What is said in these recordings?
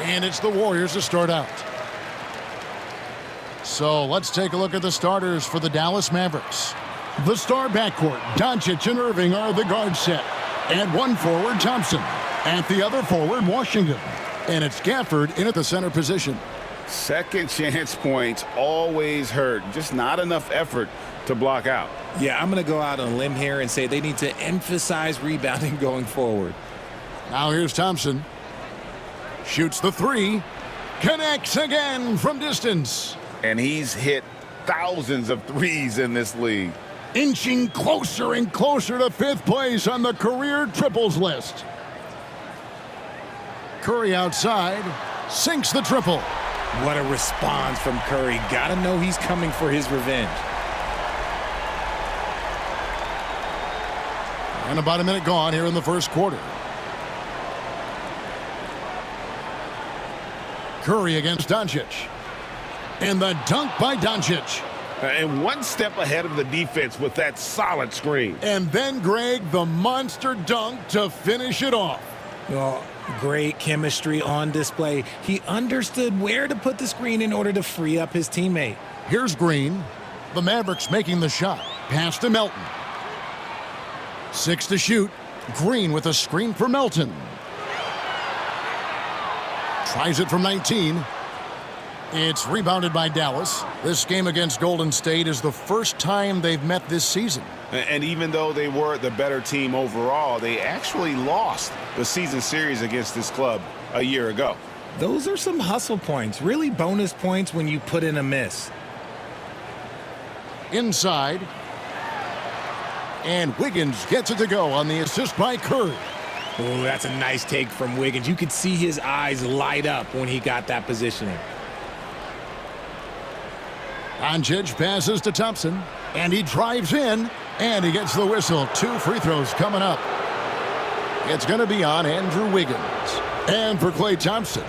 And it's the Warriors to start out. So let's take a look at the starters for the Dallas Mavericks. The star backcourt, Doncic and Irving, are the guard set. At one forward, Thompson. At the other forward, Washington. And it's Gafford in at the center position. Second chance points always hurt. Just not enough effort to block out. Yeah, I'm going to go out on a limb here and say they need to emphasize rebounding going forward. Now here's Thompson. Shoots the three. Connects again from distance. And he's hit thousands of threes in this league. Inching closer and closer to fifth place on the career triples list. Curry outside. Sinks the triple. What a response from Curry. Gotta know he's coming for his revenge. And about a minute gone here in the first quarter. Curry against Doncic. And the dunk by Doncic. And one step ahead of the defense with that solid screen. And then, Greg, the monster dunk to finish it off. Well, great chemistry on display. He understood where to put the screen in order to free up his teammate. Here's Green. The Mavericks making the shot. Pass to Melton. 6 to shoot. Green with a screen for Melton. Tries it from 19. It's rebounded by Dallas. This game against Golden State is the first time they've met this season. And even though they were the better team overall, they actually lost the season series against this club a year ago. Those are some hustle points, really bonus points when you put in a miss. Inside. And Wiggins gets it to go on the assist by Curry. Oh, that's a nice take from Wiggins. You could see his eyes light up when he got that positioning. Doncic passes to Thompson, and he drives in, and he gets the whistle. 2 free throws coming up. It's going to be on Andrew Wiggins. And for Klay Thompson,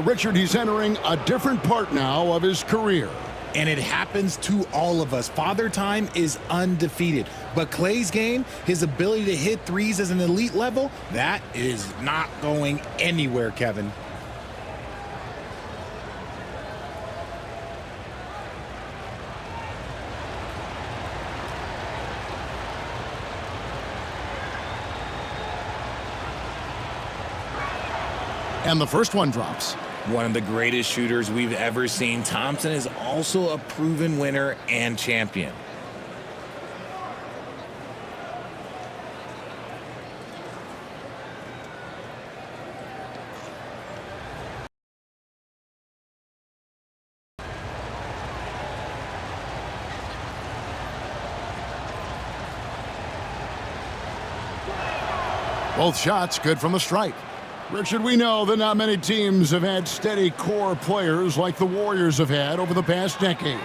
Richard, he's entering a different part now of his career. And it happens to all of us. Father Time is undefeated. But Klay's game, his ability to hit threes as an elite level, that is not going anywhere, Kevin. And the first one drops. One of the greatest shooters we've ever seen. Thompson is also a proven winner and champion. Both shots good from the stripe. Richard, we know that not many teams have had steady core players like the Warriors have had over the past decade.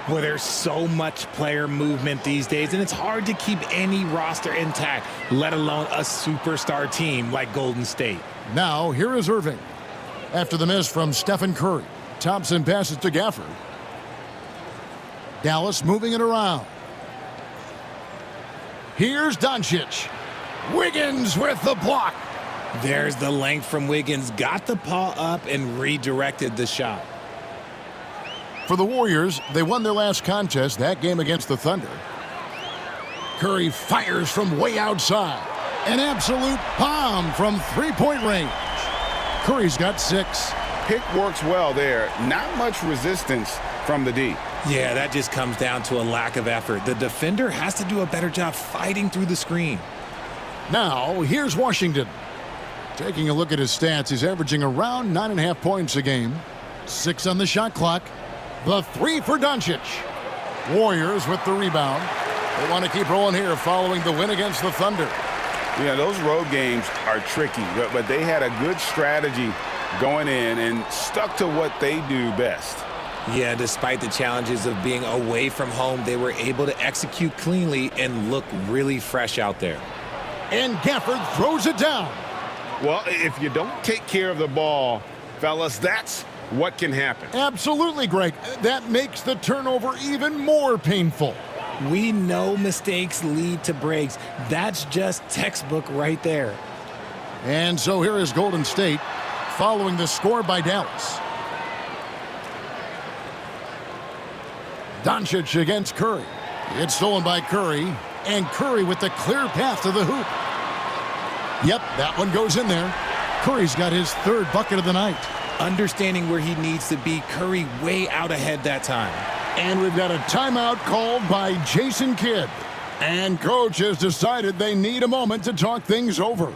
Well, there's so much player movement these days, and it's hard to keep any roster intact, let alone a superstar team like Golden State. Now, here is Irving. After the miss from Stephen Curry, Thompson passes to Gafford. Dallas moving it around. Here's Doncic. Wiggins with the block. There's the length from Wiggins. Got the paw up and redirected the shot. For the Warriors, they won their last contest, that game against the Thunder. Curry fires from way outside. An absolute bomb from three-point range. Curry's got 6. Pick works well there. Not much resistance from the D. Yeah, that just comes down to a lack of effort. The defender has to do a better job fighting through the screen. Now, here's Washington. Taking a look at his stats, he's averaging around 9.5 points a game. 6 on the shot clock. The 3 for Doncic. Warriors with the rebound. They want to keep rolling here following the win against the Thunder. Yeah, those road games are tricky, but they had a good strategy going in and stuck to what they do best. Yeah, despite the challenges of being away from home, they were able to execute cleanly and look really fresh out there. And Gafford throws it down. Well, if you don't take care of the ball, fellas, that's what can happen. Absolutely, Greg. That makes the turnover even more painful. We know mistakes lead to breaks. That's just textbook right there. And so here is Golden State following the score by Dallas. Doncic against Curry. It's stolen by Curry, and Curry with the clear path to the hoop. Yep, that one goes in there. Curry's got his third bucket of the night. Understanding where he needs to be, Curry way out ahead that time. And we've got a timeout called by Jason Kidd. And coach has decided they need a moment to talk things over.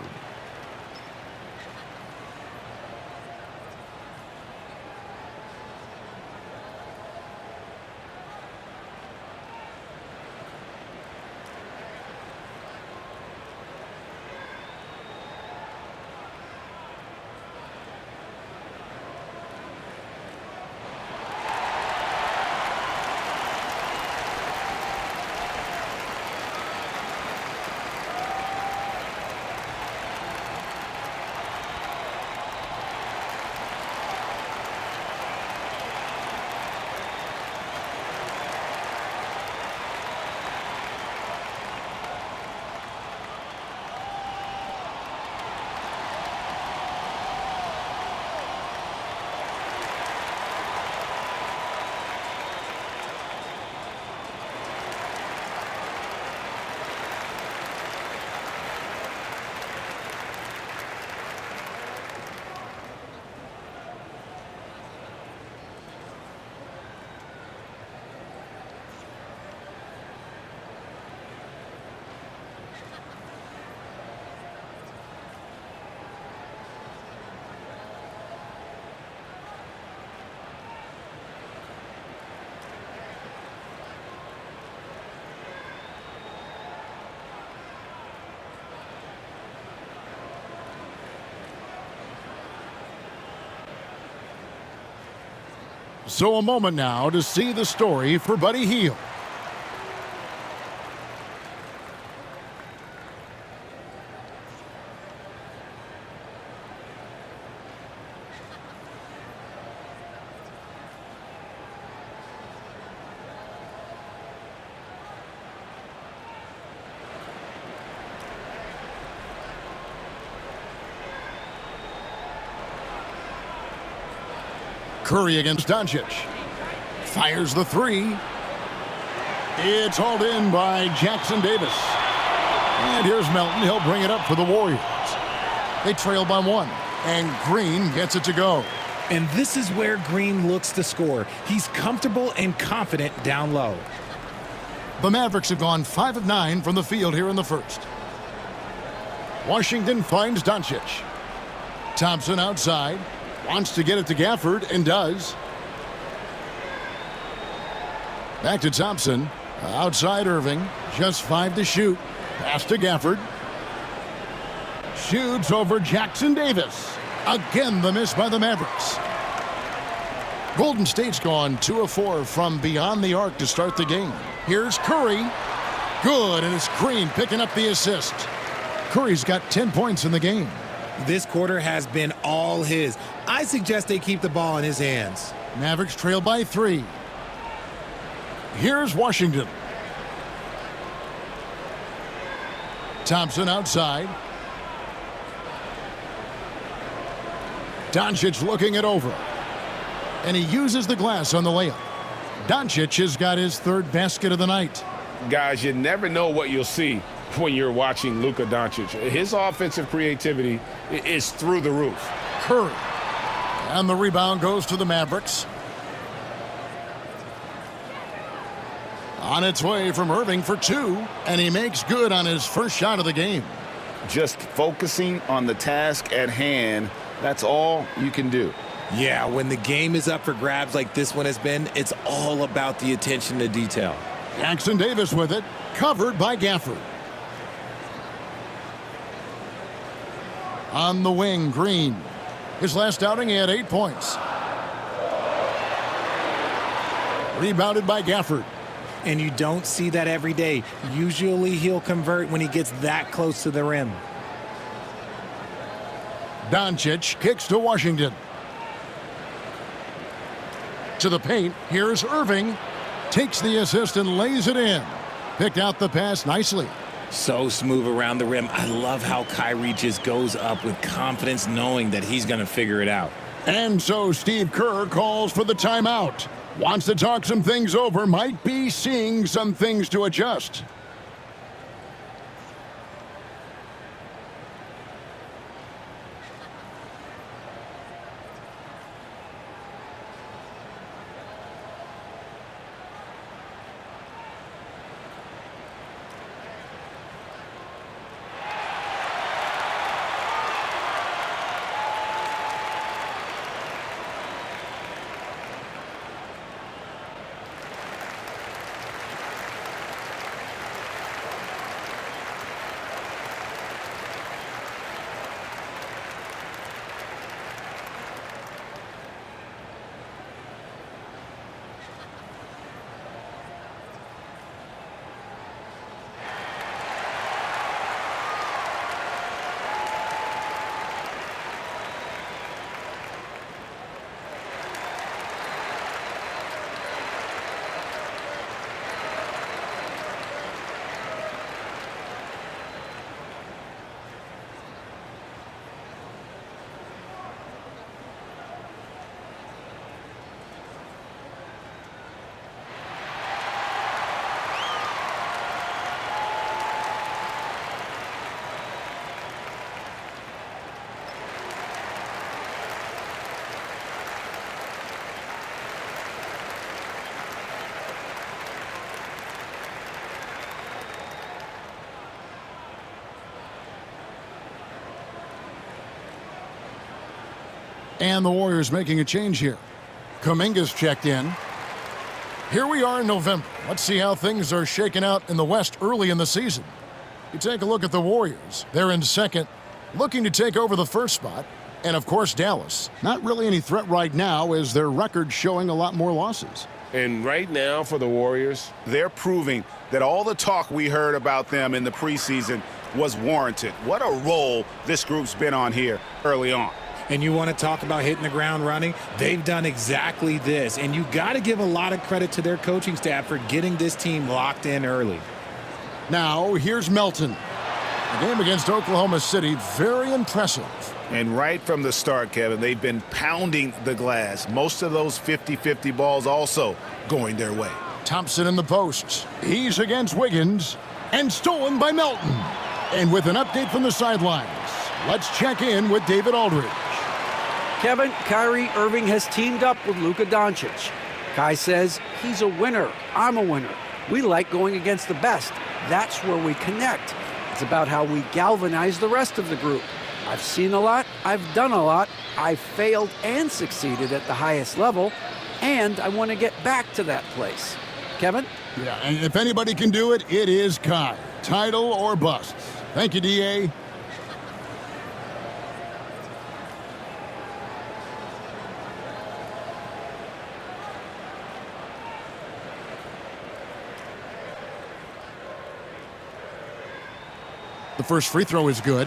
So a moment now to see the story for Buddy Hield. Curry against Doncic. Fires the three. It's hauled in by Jackson Davis. And here's Melton. He'll bring it up for the Warriors. They trail by one. And Green gets it to go. And this is where Green looks to score. He's comfortable and confident down low. The Mavericks have gone 5 of 9 from the field here in the first. Washington finds Doncic. Thompson outside. Wants to get it to Gafford, and does. Back to Thompson. Outside Irving. Just 5 to shoot. Pass to Gafford. Shoots over Jackson Davis. Again, the miss by the Mavericks. Golden State's gone 2 of 4 from beyond the arc to start the game. Here's Curry. Good, and it's Green picking up the assist. Curry's got 10 points in the game. This quarter has been all his. I suggest they keep the ball in his hands. Mavericks trail by 3. Here's Washington. Thompson outside. Doncic looking it over. And he uses the glass on the layup. Doncic has got his third basket of the night. Guys, you never know what you'll see when you're watching Luka Doncic. His offensive creativity is through the roof. Curry. And the rebound goes to the Mavericks. On its way from Irving for 2, and he makes good on his first shot of the game. Just focusing on the task at hand, that's all you can do. Yeah, when the game is up for grabs like this one has been, it's all about the attention to detail. Jackson Davis with it, covered by Gafford. On the wing, Green. His last outing, he had 8 points. Rebounded by Gafford. And you don't see that every day. Usually he'll convert when he gets that close to the rim. Doncic kicks to Washington. To the paint, here's Irving. Takes the assist and lays it in. Picked out the pass nicely. So smooth around the rim. I love how Kyrie just goes up with confidence, knowing that he's going to figure it out. And so Steve Kerr calls for the timeout. Wants to talk some things over, might be seeing some things to adjust. And the Warriors making a change here. Kuminga's checked in. Here we are in November. Let's see how things are shaking out in the West early in the season. You take a look at the Warriors. They're in second, looking to take over the first spot. And, of course, Dallas. Not really any threat right now as their record's showing a lot more losses. And right now for the Warriors, they're proving that all the talk we heard about them in the preseason was warranted. What a role this group's been on here early on. And you want to talk about hitting the ground running? They've done exactly this. And you got to give a lot of credit to their coaching staff for getting this team locked in early. Now, here's Melton. The game against Oklahoma City, very impressive. And right from the start, Kevin, they've been pounding the glass. Most of those 50-50 balls also going their way. Thompson in the post. He's against Wiggins and stolen by Melton. And with an update from the sidelines, let's check in with David Aldridge. Kevin, Kyrie Irving has teamed up with Luka Doncic. Kai says he's a winner. I'm a winner. We like going against the best. That's where we connect. It's about how we galvanize the rest of the group. I've seen a lot. I've done a lot. I've failed and succeeded at the highest level, and I want to get back to that place. Kevin? Yeah, and if anybody can do it, it is Kai. Title or bust. Thank you, D.A. The first free throw is good.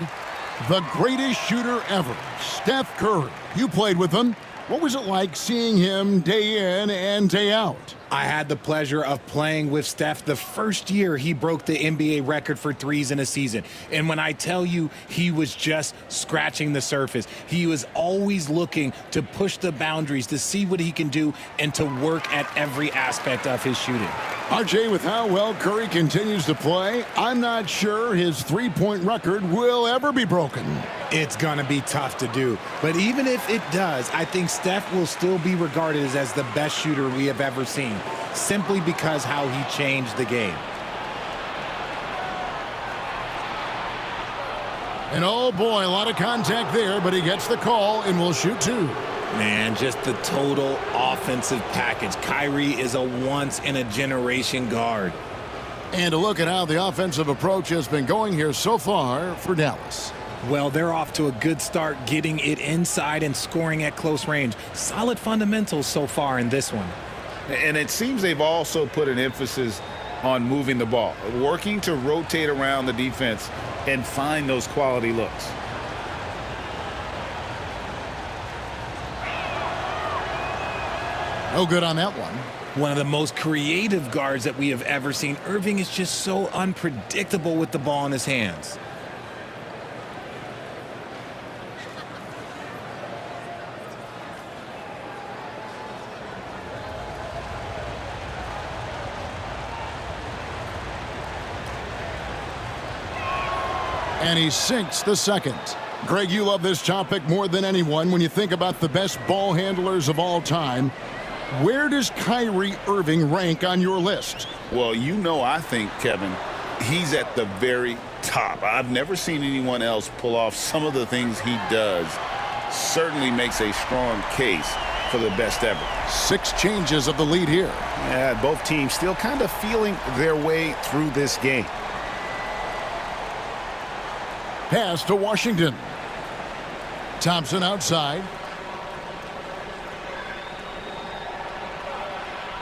The greatest shooter ever, Steph Curry. You played with him. What was it like seeing him day in and day out? I had the pleasure of playing with Steph the first year he broke the NBA record for threes in a season. And when I tell you he was just scratching the surface, he was always looking to push the boundaries, to see what he can do, and to work at every aspect of his shooting. RJ, with how well Curry continues to play, I'm not sure his three-point record will ever be broken. It's going to be tough to do. But even if it does, I think Steph will still be regarded as the best shooter we have ever seen, simply because how he changed the game. And oh boy, a lot of contact there, but he gets the call and will shoot two. Man, just the total offensive package. Kyrie is a once-in-a-generation guard. And to look at how the offensive approach has been going here so far for Dallas. Well, they're off to a good start, getting it inside and scoring at close range. Solid fundamentals so far in this one. And it seems they've also put an emphasis on moving the ball, working to rotate around the defense and find those quality looks. No good on that one. one of the most creative guards that we have ever seen. Irving is just so unpredictable with the ball in his hands. And he sinks the second. Greg, you love this topic more than anyone. When you think about the best ball handlers of all time, where does Kyrie Irving rank on your list? Well, you know, I think, Kevin, he's at the very top. I've never seen anyone else pull off some of the things he does. Certainly makes a strong case for the best ever. 6 changes of the lead here. Yeah, both teams still kind of feeling their way through this game. Pass to Washington. Thompson outside.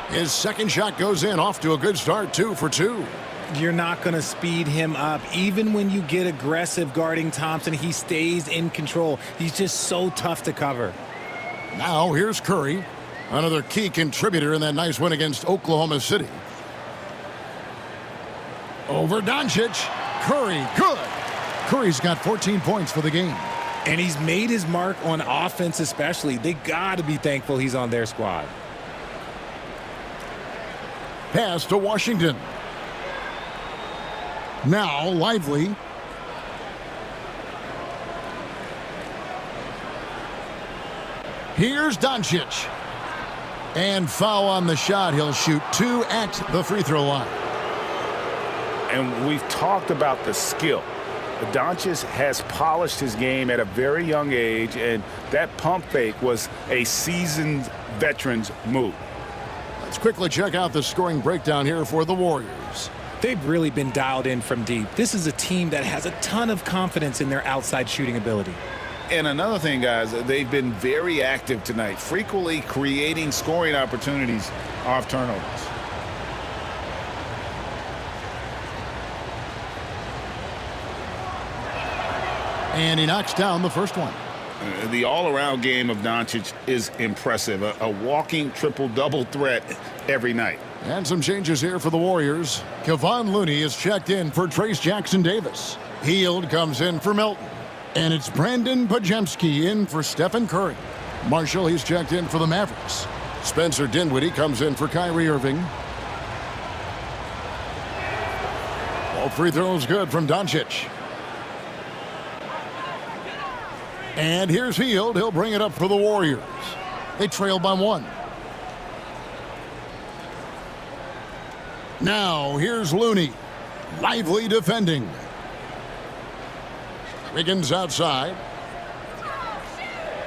His second shot goes in, off to a good start, 2 for 2. You're not going to speed him up. Even when you get aggressive guarding Thompson, he stays in control. He's just so tough to cover. Now here's Curry, another key contributor in that nice win against Oklahoma City. Over Doncic. Curry, good. Curry's got 14 points for the game. And he's made his mark on offense especially. They got to be thankful he's on their squad. Pass to Washington. Now Lively. Here's Doncic. And foul on the shot. He'll shoot 2 at the free throw line. And we've talked about the skill. Doncic has polished his game at a very young age, and that pump fake was a seasoned veteran's move. Let's quickly check out the scoring breakdown here for the Warriors. They've really been dialed in from deep. This is a team that has a ton of confidence in their outside shooting ability. And another thing, guys, they've been very active tonight, frequently creating scoring opportunities off turnovers. And he knocks down the first one. The all-around game of Doncic is impressive. A walking triple-double threat every night. And some changes here for the Warriors. Kevon Looney is checked in for Trace Jackson-Davis. Hield comes in for Milton. And it's Brandon Pajemski in for Stephen Curry. Marshall, he's checked in for the Mavericks. Spencer Dinwiddie comes in for Kyrie Irving. All free throws good from Doncic. And here's Hield. He'll bring it up for the Warriors. They trail by 1. Now here's Looney. Lively defending. Wiggins outside.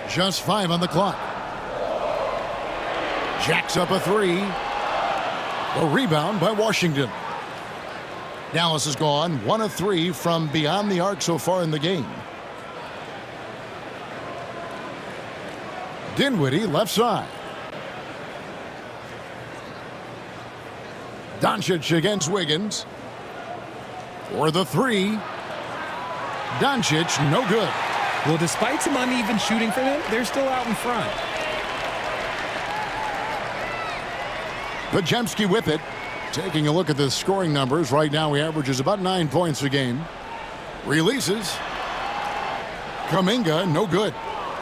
Just 5 on the clock. Jacks up a 3. The rebound by Washington. Dallas has gone 1 of 3 from beyond the arc so far in the game. Dinwiddie left side. Doncic against Wiggins. For the 3. Doncic, no good. Well, despite some uneven shooting for them, they're still out in front. Pajemski with it. Taking a look at the scoring numbers. Right now he averages about 9 points a game. Releases. Kuminga, no good.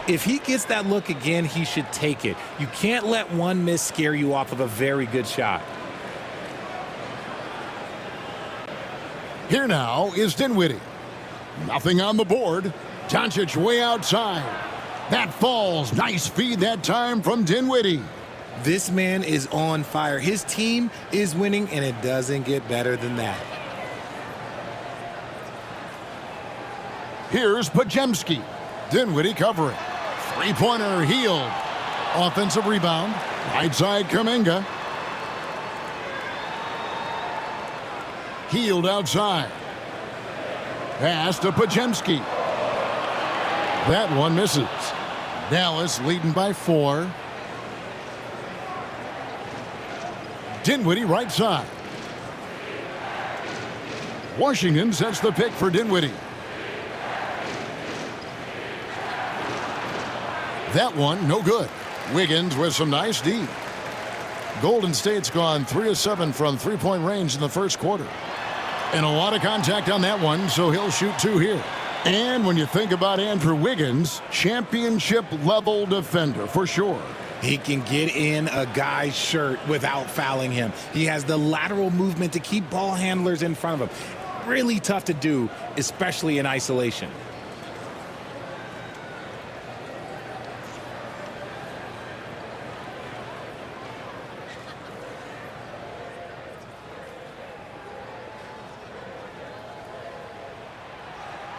If he gets that look again, he should take it. You can't let one miss scare you off of a very good shot. Here now is Dinwiddie. Nothing on the board. Doncic way outside. That falls. Nice feed that time from Dinwiddie. This man is on fire. His team is winning, and it doesn't get better than that. Here's Pajemski. Dinwiddie covering. Three-pointer Hield. Offensive rebound. Right side Kuminga. Hield outside. Pass to Pajemski. That one misses. Dallas leading by 4. Dinwiddie right side. Washington sets the pick for Dinwiddie. That one no good. Wiggins with some nice D. Golden State's gone 3 of 7 from three-point range in the first quarter. And a lot of contact on that one, so he'll shoot 2 here. And when you think about Andrew Wiggins, championship-level defender for sure. He can get in a guy's shirt without fouling him. He has the lateral movement to keep ball handlers in front of him. Really tough to do, especially in isolation.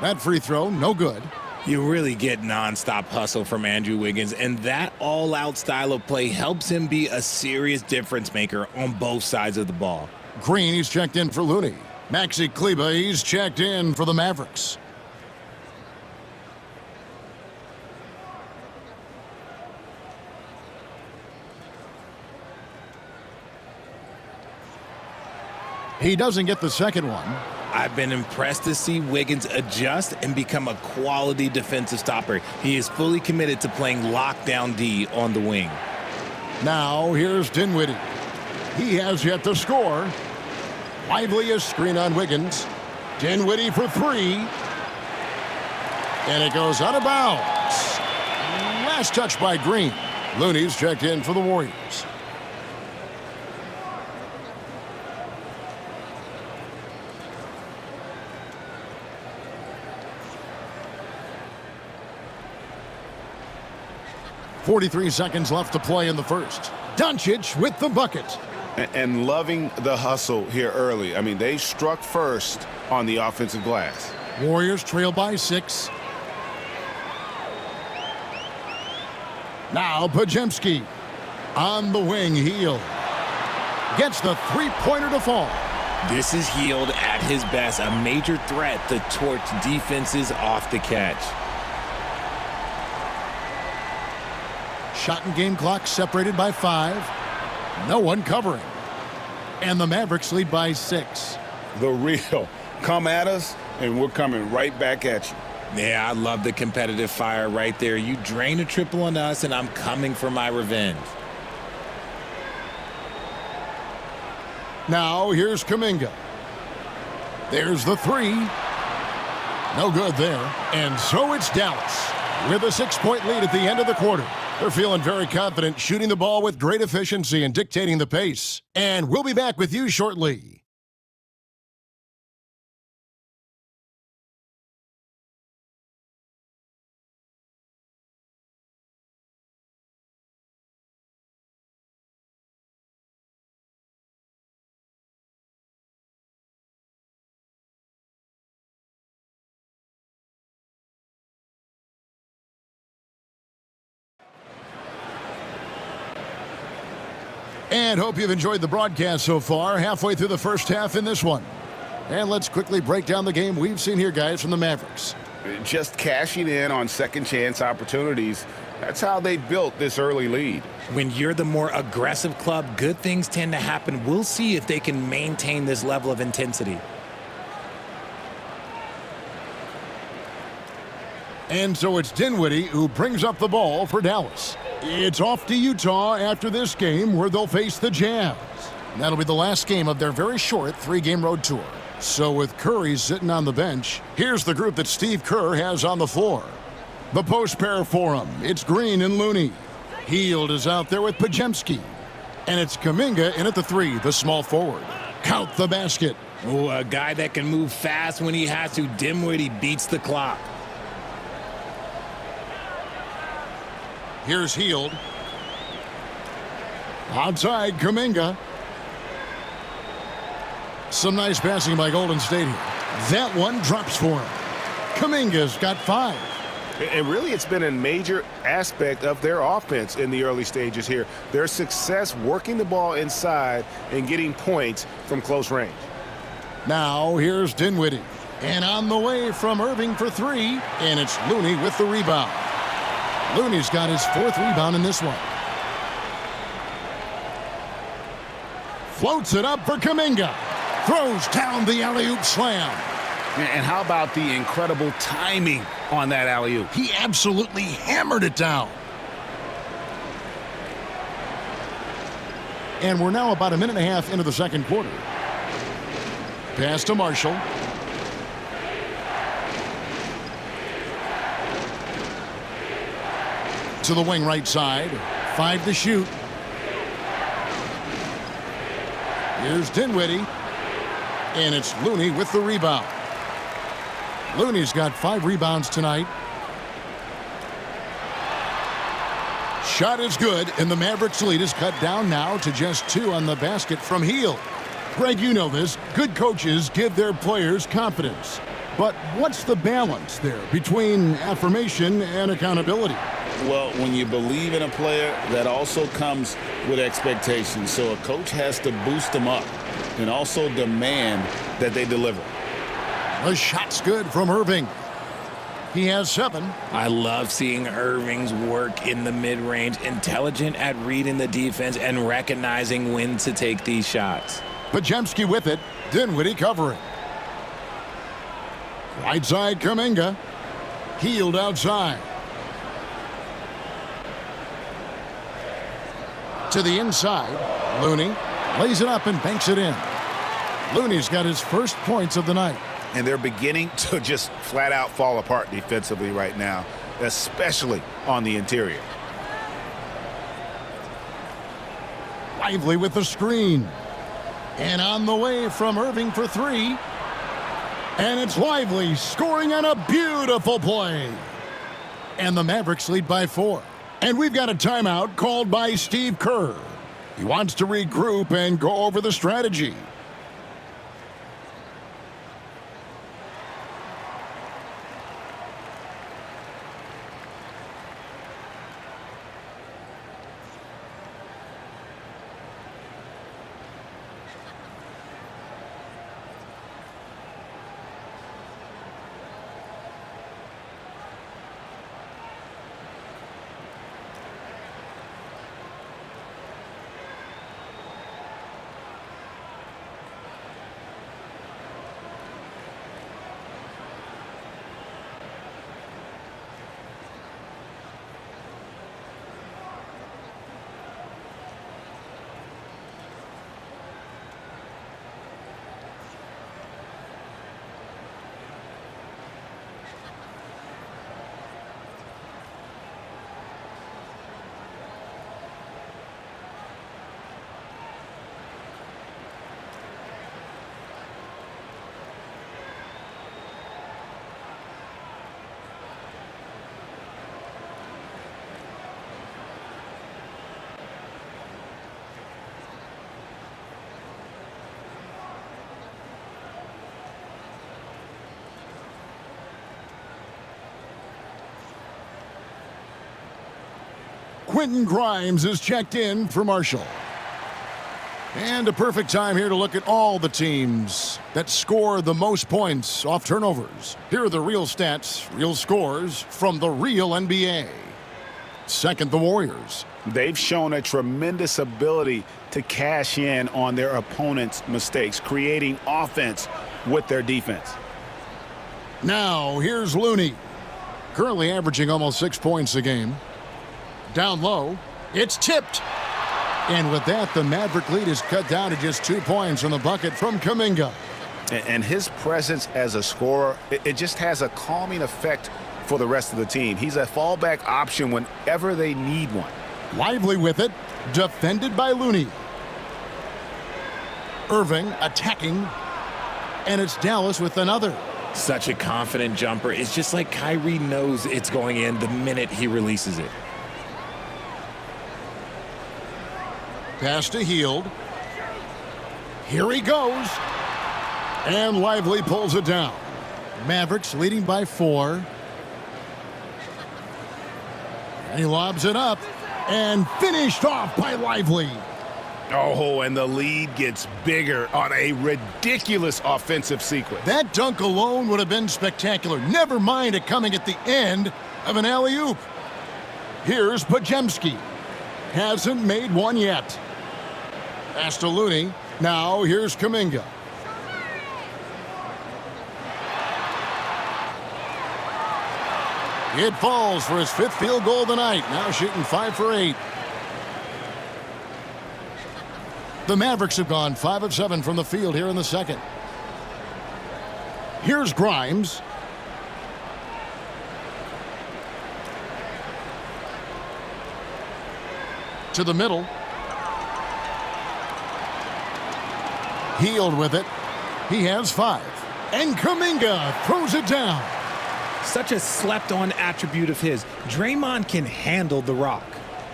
That free throw, no good. You really get nonstop hustle from Andrew Wiggins, and that all-out style of play helps him be a serious difference maker on both sides of the ball. Green, he's checked in for Looney. Maxi Kleber, he's checked in for the Mavericks. He doesn't get the second one. I've been impressed to see Wiggins adjust and become a quality defensive stopper. He is fully committed to playing lockdown D on the wing. Now here's Dinwiddie. He has yet to score. Liveliest screen on Wiggins. Dinwiddie for 3. And it goes out of bounds. Last touch by Green. Looney's checked in for the Warriors. .43 seconds left to play in the first. Doncic with the bucket. And loving the hustle here early. I mean, they struck first on the offensive glass. Warriors trail by 6. Now Podziemski on the wing. Hield gets the three-pointer to fall. This is Hield at his best, a major threat to torch defenses off the catch. Shot and game clock separated by 5. No one covering. And the Mavericks lead by 6. The real. Come at us, and we're coming right back at you. Yeah, I love the competitive fire right there. You drain a triple on us, and I'm coming for my revenge. Now here's Kuminga. There's the 3. No good there. And so it's Dallas with a 6-point lead at the end of the quarter. They're feeling very confident, shooting the ball with great efficiency and dictating the pace. And we'll be back with you shortly. And hope you've enjoyed the broadcast so far. Halfway through the first half in this one. And let's quickly break down the game we've seen here, guys, from the Mavericks. Just cashing in on second chance opportunities. That's how they built this early lead. When you're the more aggressive club, good things tend to happen. We'll see if they can maintain this level of intensity. And so it's Dinwiddie who brings up the ball for Dallas. It's off to Utah after this game where they'll face the Jazz. That'll be the last game of their very short 3-game road tour. So with Curry sitting on the bench, here's the group that Steve Kerr has on the floor. The post pair for him. It's Green and Looney. Hield is out there with Podziemski. And it's Kuminga in at the 3, the small forward. Count the basket. Oh, a guy that can move fast when he has to. Dinwiddie beats the clock. Here's Hield. Outside, Kuminga. Some nice passing by Golden State here. That one drops for him. Kuminga's got 5. And really, it's been a major aspect of their offense in the early stages here. Their success working the ball inside and getting points from close range. Now, here's Dinwiddie. And on the way from Irving for 3. And it's Looney with the rebound. Looney's got his 4th rebound in this one. Floats it up for Kuminga. Throws down the alley-oop slam. And how about the incredible timing on that alley-oop? He absolutely hammered it down. And we're now about a minute and a half into the second quarter. Pass to Marshall. To the wing right side. 5 to shoot. Here's Dinwiddie. And it's Looney with the rebound. Looney's got 5 rebounds tonight. Shot is good, and the Mavericks lead is cut down now to just 2 on the basket from Hield. Greg, you know this. Good coaches give their players confidence. But what's the balance there between affirmation and accountability? Well, when you believe in a player, that also comes with expectations. So a coach has to boost them up and also demand that they deliver. The shot's good from Irving. He has 7. I love seeing Irving's work in the mid-range, intelligent at reading the defense and recognizing when to take these shots. Podziemski with it. Dinwiddie covering. Right side, Kuminga. Hield outside. To the inside. Looney lays it up and banks it in. Looney's got his first points of the night. And they're beginning to just flat out fall apart defensively right now, especially on the interior. Lively with the screen. And on the way from Irving for 3. And it's Lively scoring on a beautiful play. And the Mavericks lead by 4. And we've got a timeout called by Steve Kerr. He wants to regroup and go over the strategy. Quentin Grimes is checked in for Marshall. And a perfect time here to look at all the teams that score the most points off turnovers. Here are the real stats, real scores from the real NBA. Second, the Warriors. They've shown a tremendous ability to cash in on their opponent's mistakes, creating offense with their defense. Now, here's Looney. Currently averaging almost 6 points a game. Down low, it's tipped. And with that, the Maverick lead is cut down to just 2 points on the bucket from Kuminga. And his presence as a scorer, it just has a calming effect for the rest of the team. He's a fallback option whenever they need one. Lively with it, defended by Looney. Irving attacking, and it's Dallas with another. Such a confident jumper. It's just like Kyrie knows it's going in the minute he releases it. Pass to Hield. Here he goes. And Lively pulls it down. Mavericks leading by 4. And he lobs it up. And finished off by Lively. Oh, and the lead gets bigger on a ridiculous offensive sequence. That dunk alone would have been spectacular. Never mind it coming at the end of an alley-oop. Here's Podziemski. Hasn't made one yet. Pass to Looney. Now here's Kuminga. It falls for his 5th field goal of the night. Now shooting 5 for 8. The Mavericks have gone 5 of 7 from the field here in the second. Here's Grimes. To the middle. Hield with it. He has 5. And Kuminga throws it down. Such a slept-on attribute of his. Draymond can handle the rock.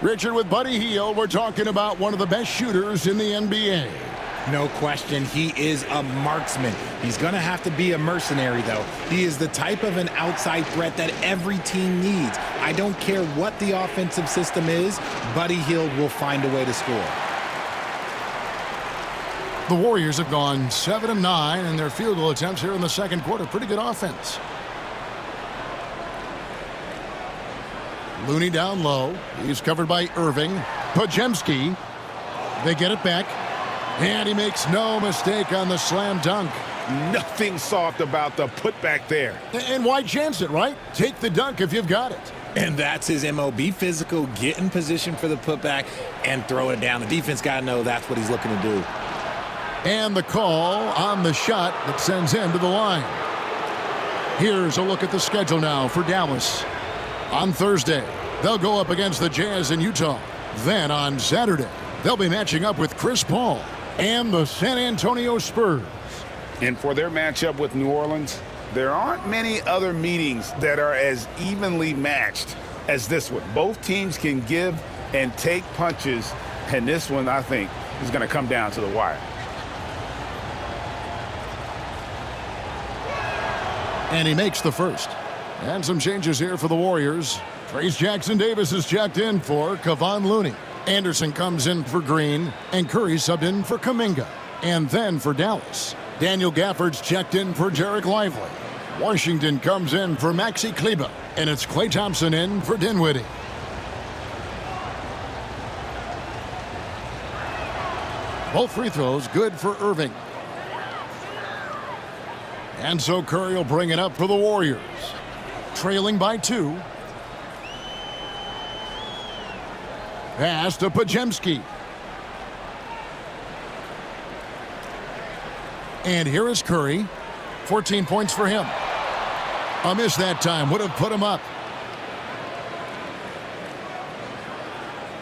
Richard, with Buddy Hield, we're talking about one of the best shooters in the NBA. No question, he is a marksman. He's going to have to be a mercenary, though. He is the type of an outside threat that every team needs. I don't care what the offensive system is, Buddy Hield will find a way to score. The Warriors have gone 7 of 9 in their field goal attempts here in the second quarter. Pretty good offense. Looney down low. He's covered by Irving. Podziemski. They get it back. And he makes no mistake on the slam dunk. Nothing soft about the putback there. And why chance it, right? Take the dunk if you've got it. And that's his MO. Be physical, get in position for the putback, and throw it down. The defense got to know that's what he's looking to do. And the call on the shot that sends him to the line. Here's a look at the schedule now for Dallas. On Thursday, they'll go up against the Jazz in Utah. Then on Saturday, they'll be matching up with Chris Paul and the San Antonio Spurs. And for their matchup with New Orleans, there aren't many other meetings that are as evenly matched as this one. Both teams can give and take punches, and this one, I think, is going to come down to the wire. And he makes the first. And some changes here for the Warriors. Trace Jackson-Davis is checked in for Kevon Looney. Anderson comes in for Green, and Curry subbed in for Kuminga. And then for Dallas, Daniel Gafford's checked in for Jarek Lively. Washington comes in for Maxi Kleber, and it's Klay Thompson in for Dinwiddie. Both free throws good for Irving. And so Curry will bring it up for the Warriors. Trailing by 2. Pass to Podziemski. And here is Curry. 14 points for him. A miss that time would have put him up.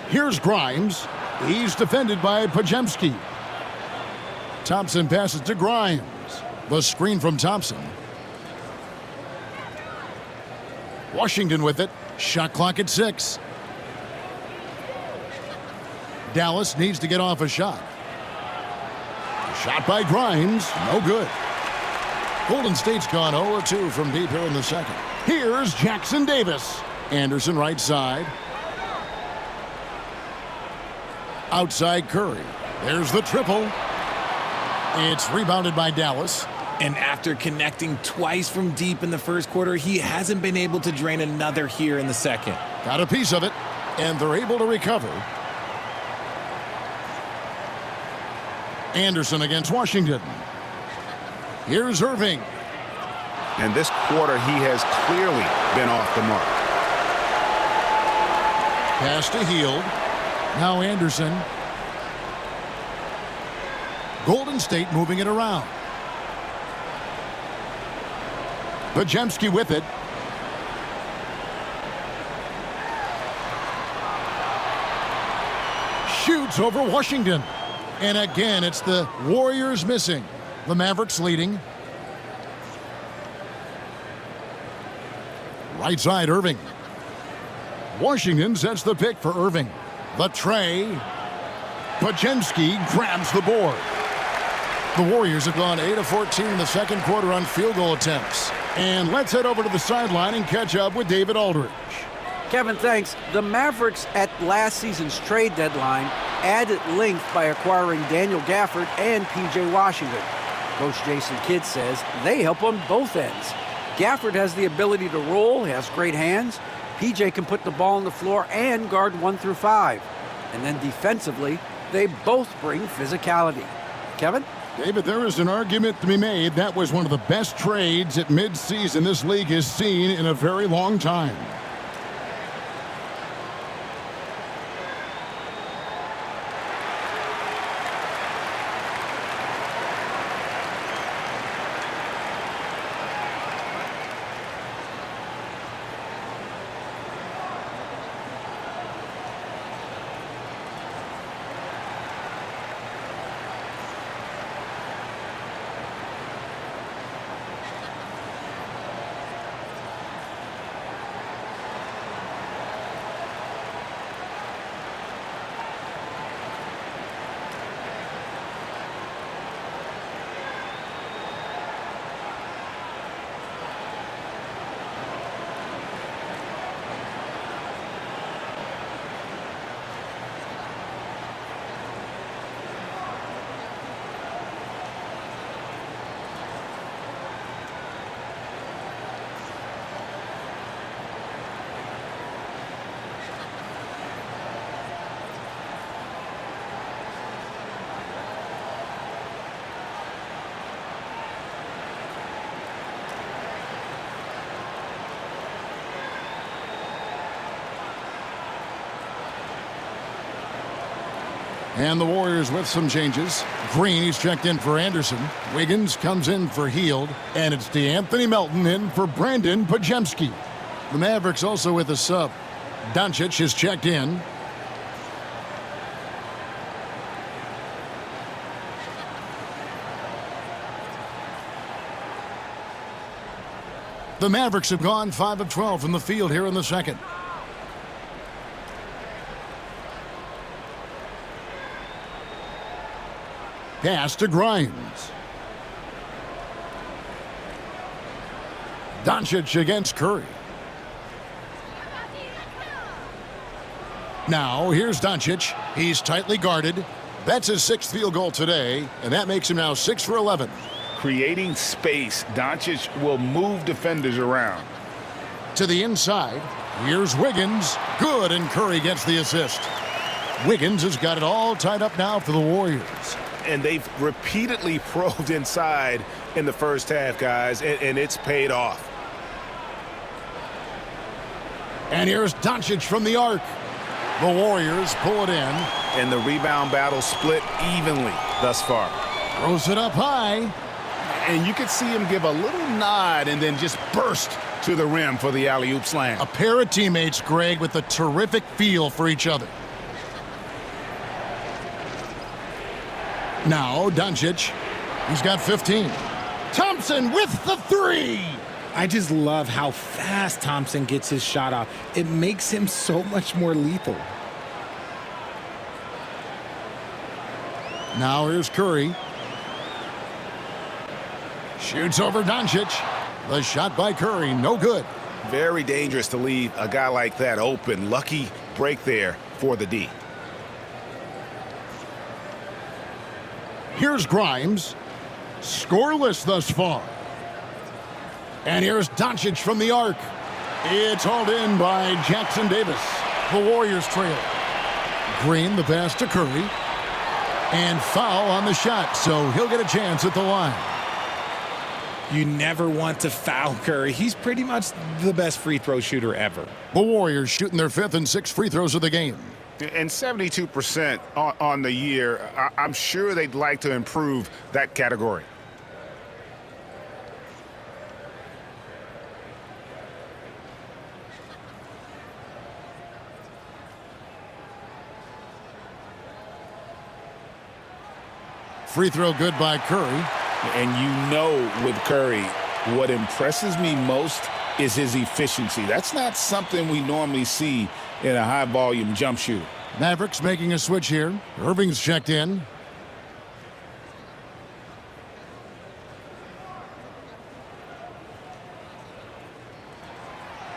Here's Grimes. He's defended by Podziemski. Thompson passes to Grimes. The screen from Thompson. Washington with it. Shot clock at 6. Dallas needs to get off a shot. Shot by Grimes. No good. Golden State's gone 0-2 from deep here in the second. Here's Jackson-Davis. Anderson right side. Outside Curry. There's the triple. It's rebounded by Dallas. And after connecting twice from deep in the first quarter, he hasn't been able to drain another here in the second. Got a piece of it, and they're able to recover. Anderson against Washington. Here's Irving. And this quarter, he has clearly been off the mark. Pass to Hield. Now Anderson. Golden State moving it around. Podziemski with it. Shoots over Washington. And again, it's the Warriors missing. The Mavericks leading. Right side, Irving. Washington sets the pick for Irving. The tray. Podziemski grabs the board. The Warriors have gone 8 of 14 in the second quarter on field goal attempts. And let's head over to the sideline and catch up with David Aldridge. Kevin, thanks. The Mavericks at last season's trade deadline added length by acquiring Daniel Gafford and P.J. Washington. Coach Jason Kidd says they help on both ends. Gafford has the ability to roll, has great hands. P.J. can put the ball on the floor and guard 1 through 5. And then defensively, they both bring physicality. Kevin? David, there is an argument to be made. That was one of the best trades at midseason this league has seen in a very long time. And the Warriors with some changes. Green, he's checked in for Anderson. Wiggins comes in for Hield. And it's DeAnthony Melton in for Brandon Podziemski. The Mavericks also with a sub. Doncic is checked in. The Mavericks have gone 5 of 12 from the field here in the second. Pass to Grimes. Doncic against Curry. Now, here's Doncic. He's tightly guarded. That's his 6th field goal today, and that makes him now 6 for 11. Creating space, Doncic will move defenders around. To the inside, here's Wiggins. Good, and Curry gets the assist. Wiggins has got it all tied up now for the Warriors. And they've repeatedly probed inside in the first half, guys, and it's paid off. And here's Doncic from the arc. The Warriors pull it in. And the rebound battle split evenly thus far. Throws it up high. And you could see him give a little nod and then just burst to the rim for the alley-oop slam. A pair of teammates, Greg, with a terrific feel for each other. Now, Doncic. He's got 15. Thompson with the 3. I just love how fast Thompson gets his shot off. It makes him so much more lethal. Now here's Curry. Shoots over Doncic. The shot by Curry, no good. Very dangerous to leave a guy like that open. Lucky break there for the D. Here's Grimes. Scoreless thus far. And here's Doncic from the arc. It's hauled in by Jackson Davis. The Warriors trail. Green, the pass to Curry. And foul on the shot, so he'll get a chance at the line. You never want to foul Curry. He's pretty much the best free throw shooter ever. The Warriors shooting their 5th and 6th free throws of the game. And 72% on the year. I'm sure they'd like to improve that category. Free throw good by Curry. And you know with Curry, what impresses me most is his efficiency. That's not something we normally see in a high-volume jump shooter. Mavericks making a switch here. Irving's checked in.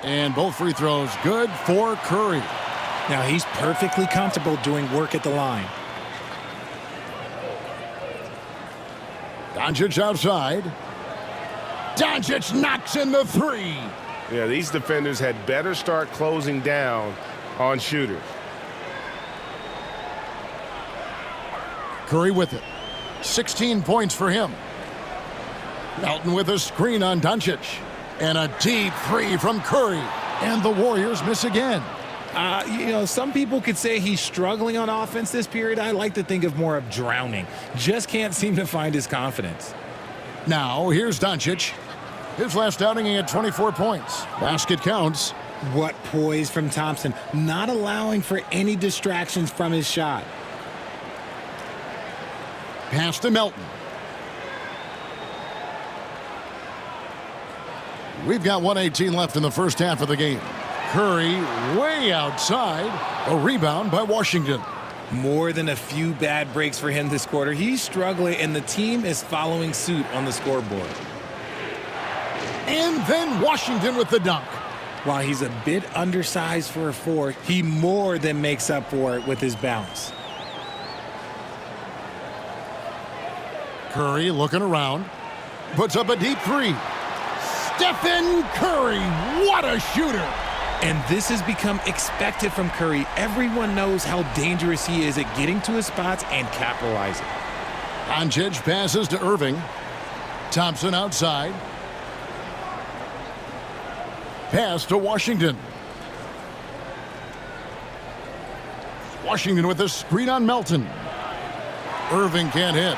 And both free throws good for Curry. Now he's perfectly comfortable doing work at the line. Doncic outside. Doncic knocks in the 3. Yeah, these defenders had better start closing down on shooters. Curry with it. 16 points for him. Melton with a screen on Doncic. And a deep 3 from Curry. And the Warriors miss again. Some people could say he's struggling on offense this period. I like to think of more of drowning. Just can't seem to find his confidence. Now, here's Doncic. His last outing, he had 24 points. Basket counts. What poise from Thompson, not allowing for any distractions from his shot. Pass to Melton. We've got 1:18 left in the first half of the game. Curry way outside. A rebound by Washington. More than a few bad breaks for him this quarter. He's struggling, and the team is following suit on the scoreboard. And then Washington with the dunk. While he's a bit undersized for a 4, he more than makes up for it with his bounce. Curry looking around. Puts up a deep 3. Stephen Curry, what a shooter. And this has become expected from Curry. Everyone knows how dangerous he is at getting to his spots and capitalizing. Doncic passes to Irving. Thompson outside. Pass to Washington. Washington with a screen on Melton. Irving can't hit.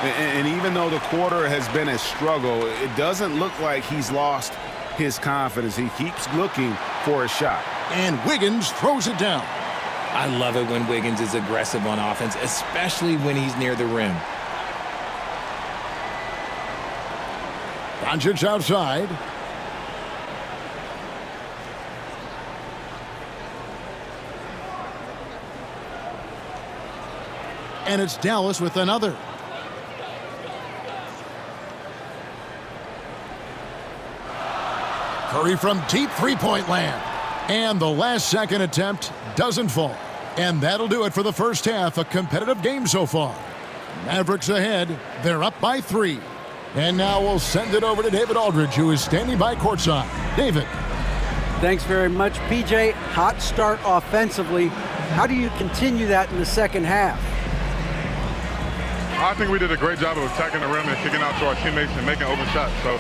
And even though the quarter has been a struggle, it doesn't look like he's lost his confidence. He keeps looking for a shot. And Wiggins throws it down. I love it when Wiggins is aggressive on offense, especially when he's near the rim. Doncic outside. And it's Dallas with another. Curry from deep three-point land. And the last-second attempt doesn't fall. And that'll do it for the first half. A competitive game so far. Mavericks ahead. They're up by 3. And now we'll send it over to David Aldridge, who is standing by courtside. David. Thanks very much, PJ. Hot start offensively. How do you continue that in the second half? I think we did a great job of attacking the rim and kicking out to our teammates and making open shots. So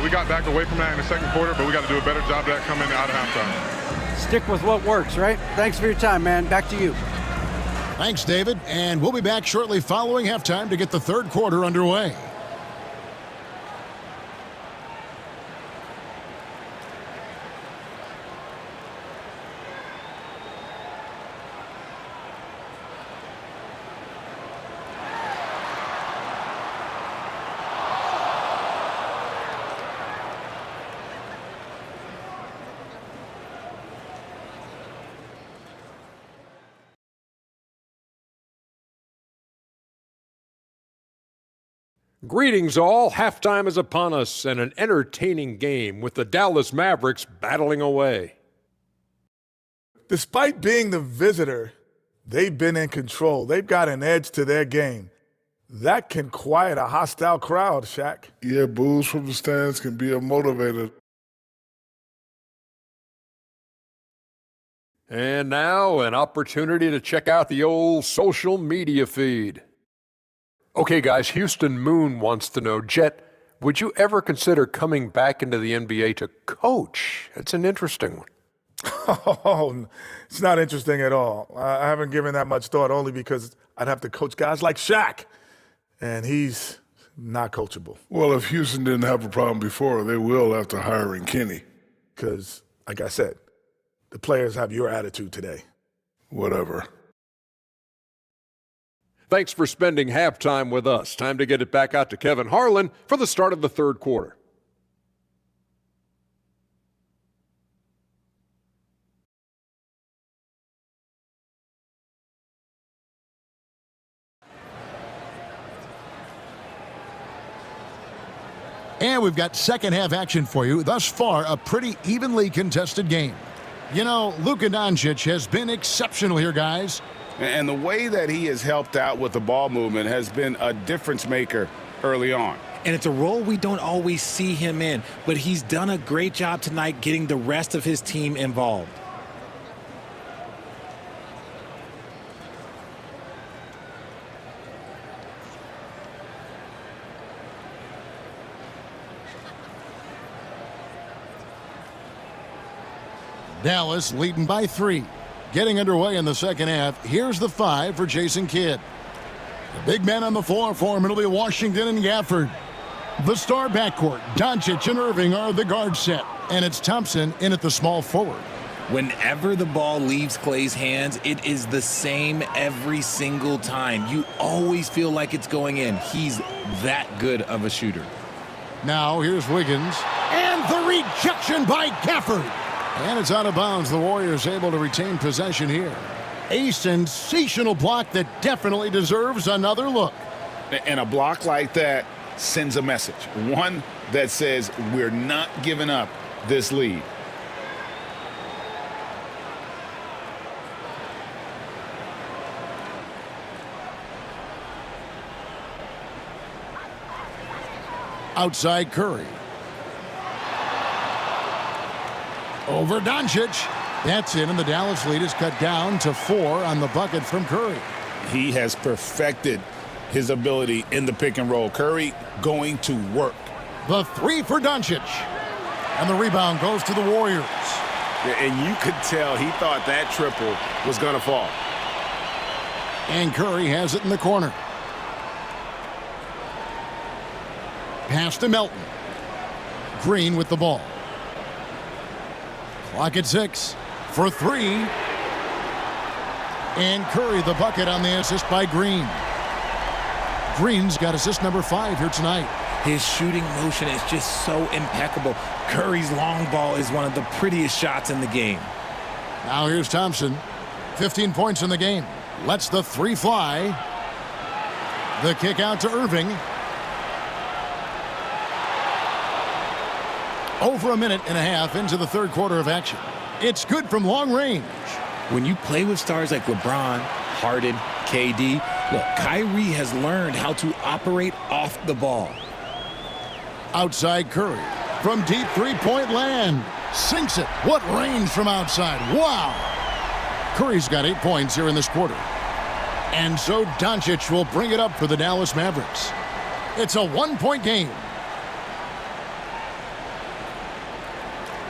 we got back away from that in the second quarter, but we got to do a better job of that coming out of halftime. Stick with what works, right? Thanks for your time, man. Back to you. Thanks, David. And we'll be back shortly following halftime to get the third quarter underway. Greetings all, halftime is upon us and an entertaining game with the Dallas Mavericks battling away. Despite being the visitor, they've been in control. They've got an edge to their game. That can quiet a hostile crowd, Shaq. Yeah, boos from the stands can be a motivator. And now an opportunity to check out the old social media feed. Okay, guys, Houston Moon wants to know, Jet, would you ever consider coming back into the NBA to coach? It's an interesting one. Oh, it's not interesting at all. I haven't given that much thought, only because I'd have to coach guys like Shaq, and he's not coachable. Well, if Houston didn't have a problem before, they will after hiring Kenny. Because, like I said, the players have your attitude today. Whatever. Thanks for spending halftime with us. Time to get it back out to Kevin Harlan for the start of the third quarter. And we've got second half action for you. Thus far, a pretty evenly contested game. You know, Luka Doncic has been exceptional here, guys. And the way that he has helped out with the ball movement has been a difference maker early on. And it's a role we don't always see him in, but he's done a great job tonight getting the rest of his team involved. Dallas leading by 3. Getting underway in the second half. Here's the 5 for Jason Kidd. The big man on the floor for him. It'll be Washington and Gafford. The star backcourt, Doncic and Irving, are the guard set. And it's Thompson in at the small forward. Whenever the ball leaves Klay's hands, it is the same every single time. You always feel like it's going in. He's that good of a shooter. Now here's Wiggins. And the rejection by Gafford. And it's out of bounds. The Warriors able to retain possession here. A sensational block that definitely deserves another look. And a block like that sends a message. One that says we're not giving up this lead. Outside Curry. Over Doncic. That's in, and the Dallas lead is cut down to 4 on the bucket from Curry. He has perfected his ability in the pick and roll. Curry going to work. The 3 for Doncic. And the rebound goes to the Warriors. And you could tell he thought that triple was going to fall. And Curry has it in the corner. Pass to Melton. Green with the ball. Clock at 6 for 3. And Curry the bucket on the assist by Green. Green's got assist number 5 here tonight. His shooting motion is just so impeccable. Curry's long ball is one of the prettiest shots in the game. Now here's Thompson. 15 points in the game. Lets the 3 fly. The kick out to Irving. Over a minute and a half into the third quarter of action. It's good from long range. When you play with stars like LeBron, Harden, KD, look, Kyrie has learned how to operate off the ball. Outside Curry. From deep three-point land. Sinks it. What range from outside. Wow. Curry's got 8 points here in this quarter. And so Doncic will bring it up for the Dallas Mavericks. It's a 1-point game.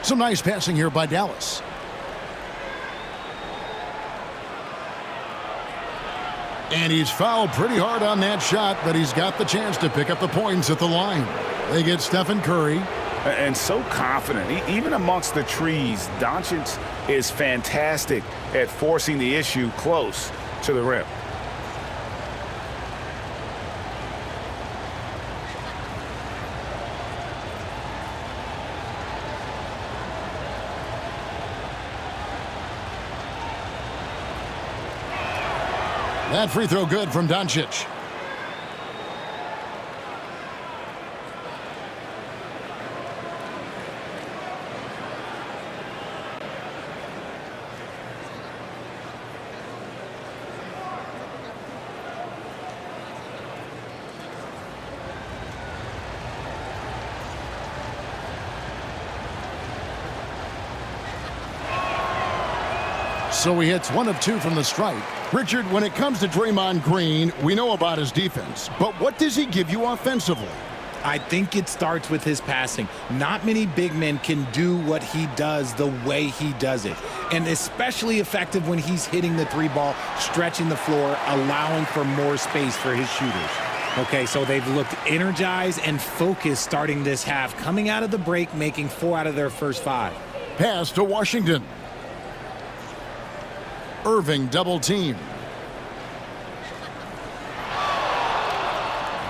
Some nice passing here by Dallas. And he's fouled pretty hard on that shot, but he's got the chance to pick up the points at the line. They get Stephen Curry. And so confident. Even amongst the trees, Doncic is fantastic at forcing the issue close to the rim. That free throw good from Doncic. So he hits 1 of 2 from the stripe. Richard, when it comes to Draymond Green, we know about his defense, but what does he give you offensively? I think it starts with his passing. Not many big men can do what he does the way he does it. And especially effective when he's hitting the 3 ball, stretching the floor, allowing for more space for his shooters. Okay, so they've looked energized and focused starting this half, coming out of the break, making 4 out of their first 5. Pass to Washington. Irving double team.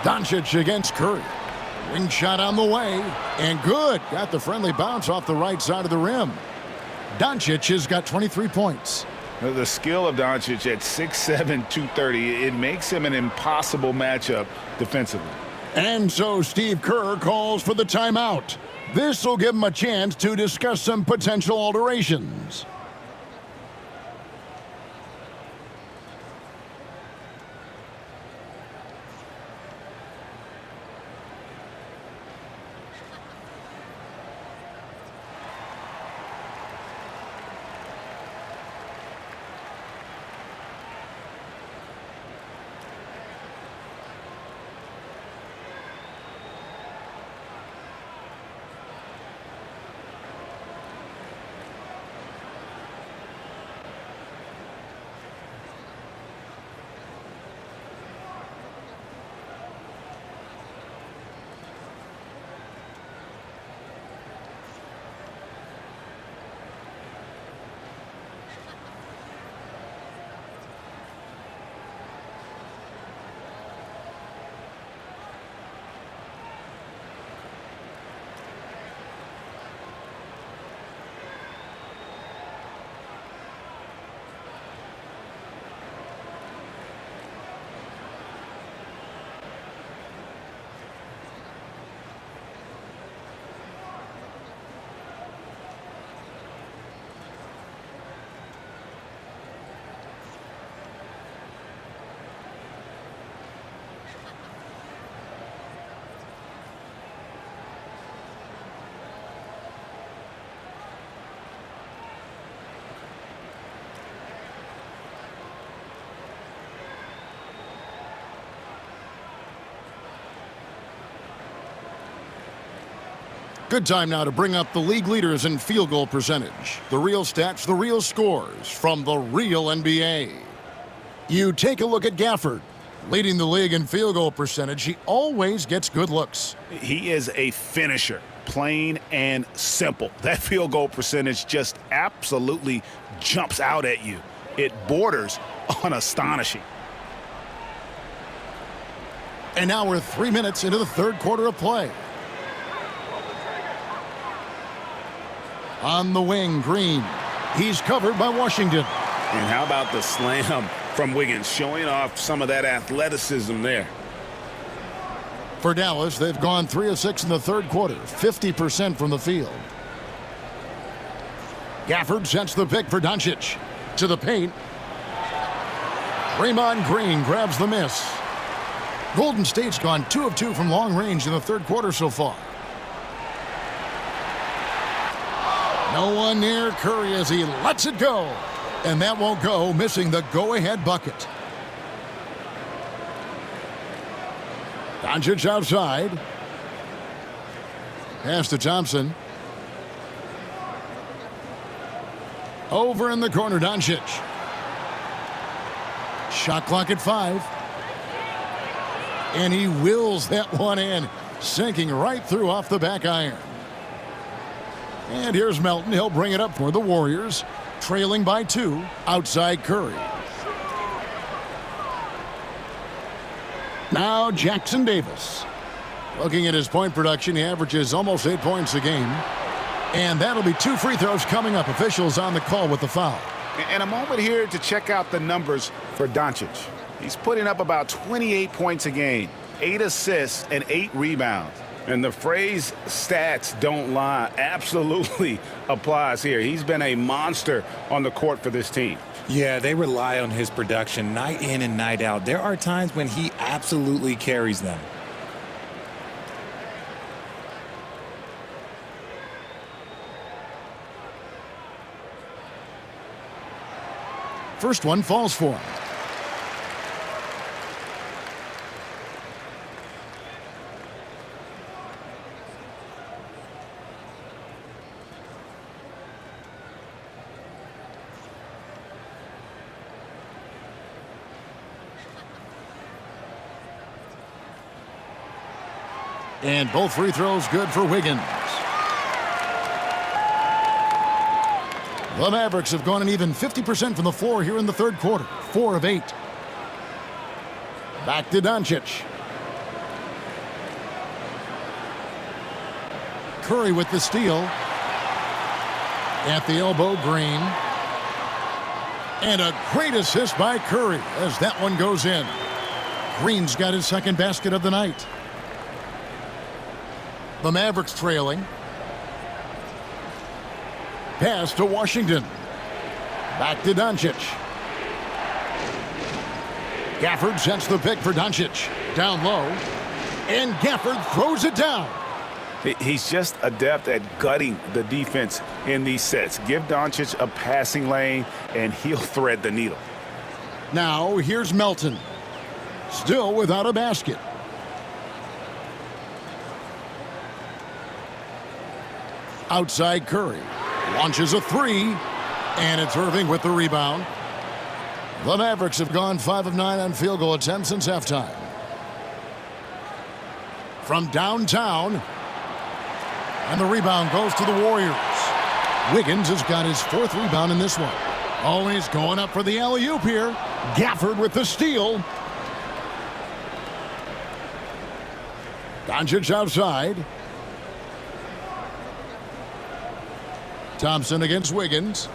Doncic against Curry. Wing shot on the way. And good. Got the friendly bounce off the right side of the rim. Doncic has got 23 points. The skill of Doncic at 6'7", 230, it makes him an impossible matchup defensively. And so Steve Kerr calls for the timeout. This will give him a chance to discuss some potential alterations. Good time now to bring up the league leaders in field goal percentage. The real stats, the real scores from the real NBA. You take a look at Gafford. Leading the league in field goal percentage, he always gets good looks. He is a finisher, plain and simple. That field goal percentage just absolutely jumps out at you. It borders on astonishing. And now we're 3 minutes into the third quarter of play. On the wing, Green. He's covered by Washington. And how about the slam from Wiggins, showing off some of that athleticism there. For Dallas, they've gone 3 of 6 in the third quarter, 50% from the field. Gafford sets the pick for Doncic. To the paint. Draymond Green grabs the miss. Golden State's gone 2 of 2 from long range in the third quarter so far. No one near Curry as he lets it go. And that won't go, missing the go-ahead bucket. Doncic outside. Pass to Thompson. Over in the corner, Doncic. Shot clock at 5. And he wills that one in, sinking right through off the back iron. And here's Melton. He'll bring it up for the Warriors, trailing by 2, outside Curry. Now Jackson Davis. Looking at his point production, he averages almost 8 points a game. And that'll be 2 free throws coming up. Officials on the call with the foul. And a moment here to check out the numbers for Doncic. He's putting up about 28 points a game, 8 assists, and 8 rebounds. And the phrase stats don't lie absolutely applies here. He's been a monster on the court for this team. Yeah, they rely on his production night in and night out. There are times when he absolutely carries them. First one falls for him. And both free throws good for Wiggins. The Mavericks have gone an even 50% from the floor here in the third quarter. 4 of 8. Back to Doncic. Curry with the steal. At the elbow, Green. And a great assist by Curry as that one goes in. Green's got his second basket of the night. The Mavericks trailing. Pass to Washington. Back to Doncic. Gafford sets the pick for Doncic. Down low. And Gafford throws it down. He's just adept at gutting the defense in these sets. Give Doncic a passing lane, and he'll thread the needle. Now, here's Melton. Still without a basket. Outside Curry. Launches a 3. And it's Irving with the rebound. The Mavericks have gone 5 of 9 on field goal attempts since halftime. From downtown. And the rebound goes to the Warriors. Wiggins has got his 4th rebound in this one. Oh, he's going up for the alley-oop here. Gafford with the steal. Doncic outside. Thompson against Wiggins.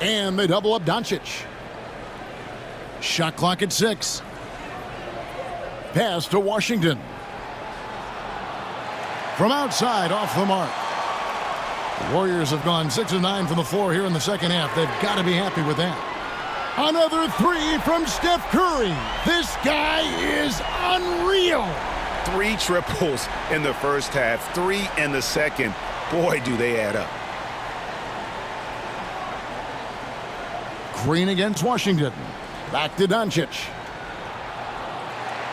And they double up Doncic. Shot clock at 6. Pass to Washington. From outside, off the mark. The Warriors have gone 6 of 9 from the floor here in the second half. They've got to be happy with that. Another 3 from Steph Curry. This guy is unreal. 3 triples in the first half, 3 in the second. Boy, do they add up. Green against Washington. Back to Doncic.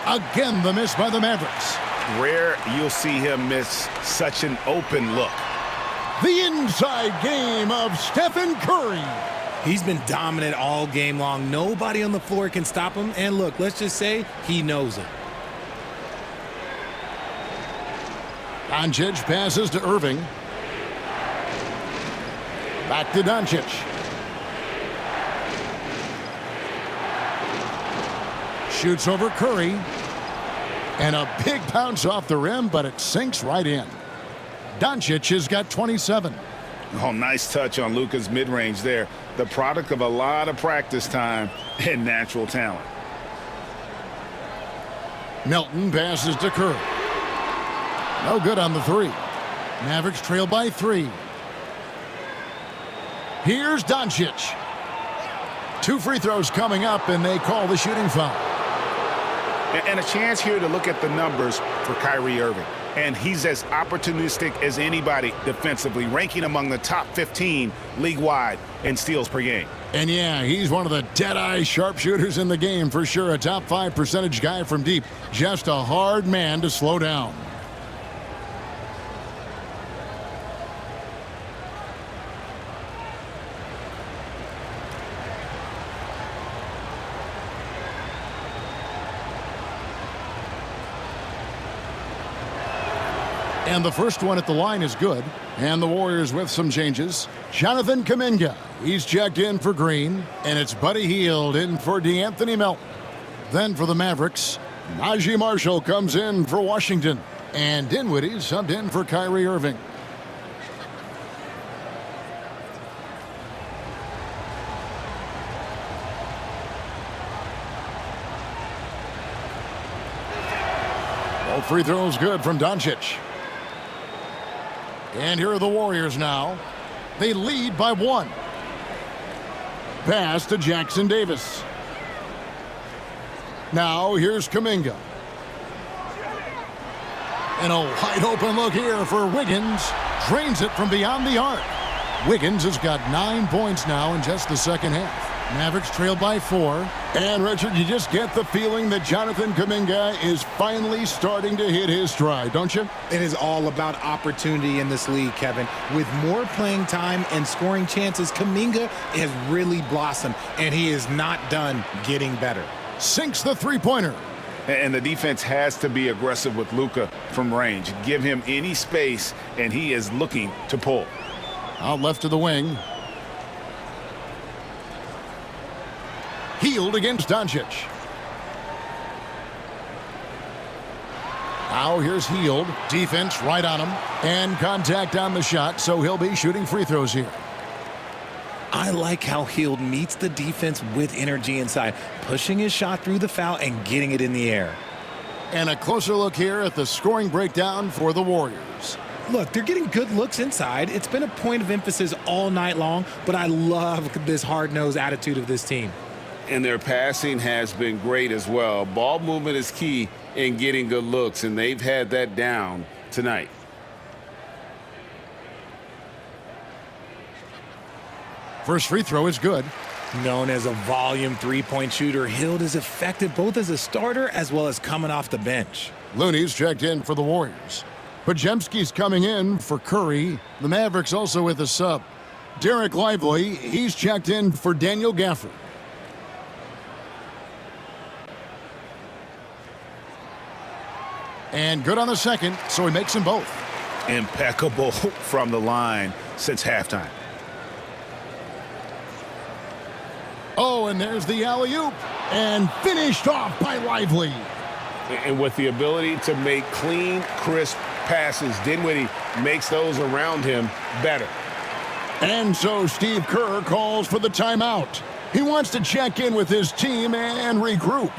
Again, the miss by the Mavericks. Rare you'll see him miss such an open look. The inside game of Stephen Curry. He's been dominant all game long. Nobody on the floor can stop him. And look, let's just say he knows it. Doncic passes to Irving. Back to Doncic. Shoots over Curry. And a big bounce off the rim, but it sinks right in. Doncic has got 27. Oh, nice touch on Luka's mid-range there. The product of a lot of practice time and natural talent. Milton passes to Curry. No good on the three. Mavericks trail by 3. Here's Doncic. 2 free throws coming up, and they call the shooting foul. And a chance here to look at the numbers for Kyrie Irving. And he's as opportunistic as anybody defensively, ranking among the top 15 league-wide in steals per game. And yeah, he's one of the dead-eye sharpshooters in the game for sure. A top 5 percentage guy from deep. Just a hard man to slow down. And the first one at the line is good. And the Warriors with some changes. Jonathan Kuminga, he's checked in for Green. And it's Buddy Hield in for DeAnthony Melton. Then for the Mavericks, Najee Marshall comes in for Washington. And Dinwiddie subbed in for Kyrie Irving. Both free throws good from Doncic. And here are the Warriors now. They lead by 1. Pass to Jackson Davis. Now here's Kuminga. And a wide open look here for Wiggins. Drains it from beyond the arc. Wiggins has got 9 points now in just the second half. Mavericks trail by 4. And Richard, you just get the feeling that Jonathan Kuminga is finally starting to hit his stride, don't you? It is all about opportunity in this league, Kevin. With more playing time and scoring chances, Kuminga has really blossomed, and he is not done getting better. Sinks the three-pointer. And the defense has to be aggressive with Luka from range. Give him any space, and he is looking to pull. Out left to the wing. Hield against Doncic. Now here's Hield. Defense right on him. And contact on the shot, so he'll be shooting free throws here. I like how Hield meets the defense with energy inside, pushing his shot through the foul and getting it in the air. And a closer look here at the scoring breakdown for the Warriors. Look, they're getting good looks inside. It's been a point of emphasis all night long, but I love this hard-nosed attitude of this team. And their passing has been great as well. Ball movement is key in getting good looks, and they've had that down tonight. First free throw is good. Known as a volume three-point shooter, Hield is effective both as a starter as well as coming off the bench. Looney's checked in for the Warriors. Podziemski's coming in for Curry. The Mavericks also with a sub. Derek Lively, he's checked in for Daniel Gafford. And good on the second, so he makes them both. Impeccable from the line since halftime. Oh, and there's the alley-oop. And finished off by Lively. And with the ability to make clean, crisp passes, Dinwiddie makes those around him better. And so Steve Kerr calls for the timeout. He wants to check in with his team and regroup.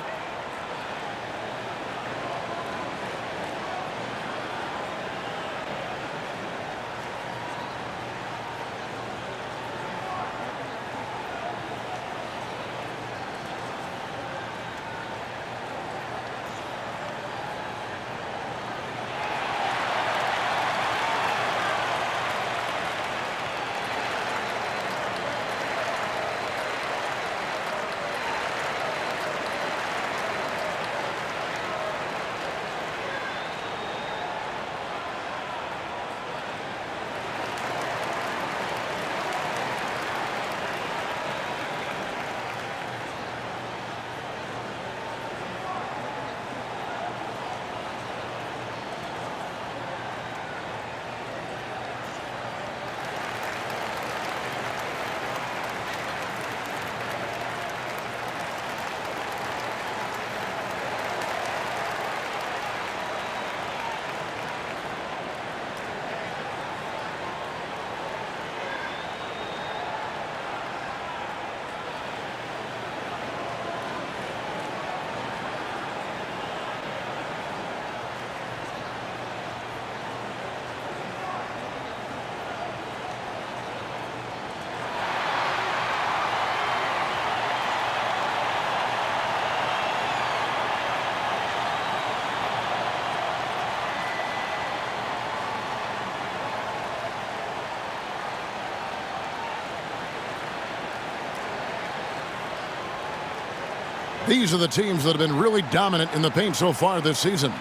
These are the teams that have been really dominant in the paint so far this season.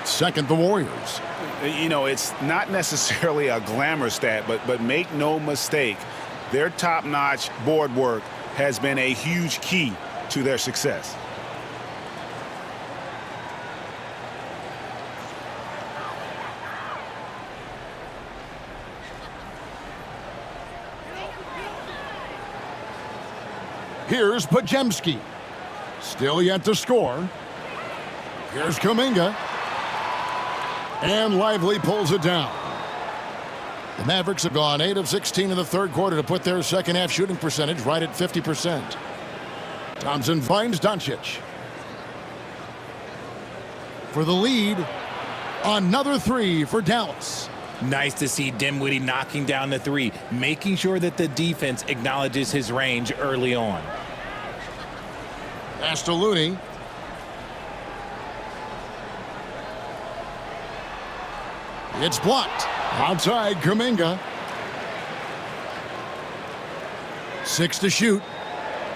Second, the Warriors. You know, it's not necessarily a glamour stat, but make no mistake, their top-notch board work has been a huge key to their success. Here's Pajemski. Still yet to score. Here's Kuminga. And Lively pulls it down. The Mavericks have gone 8 of 16 in the third quarter to put their second-half shooting percentage right at 50%. Thompson finds Doncic. For the lead, another three for Dallas. Nice to see Dinwiddie knocking down the three, making sure that the defense acknowledges his range early on. Pass to Looney. It's blocked. Outside, Kuminga. 6 to shoot.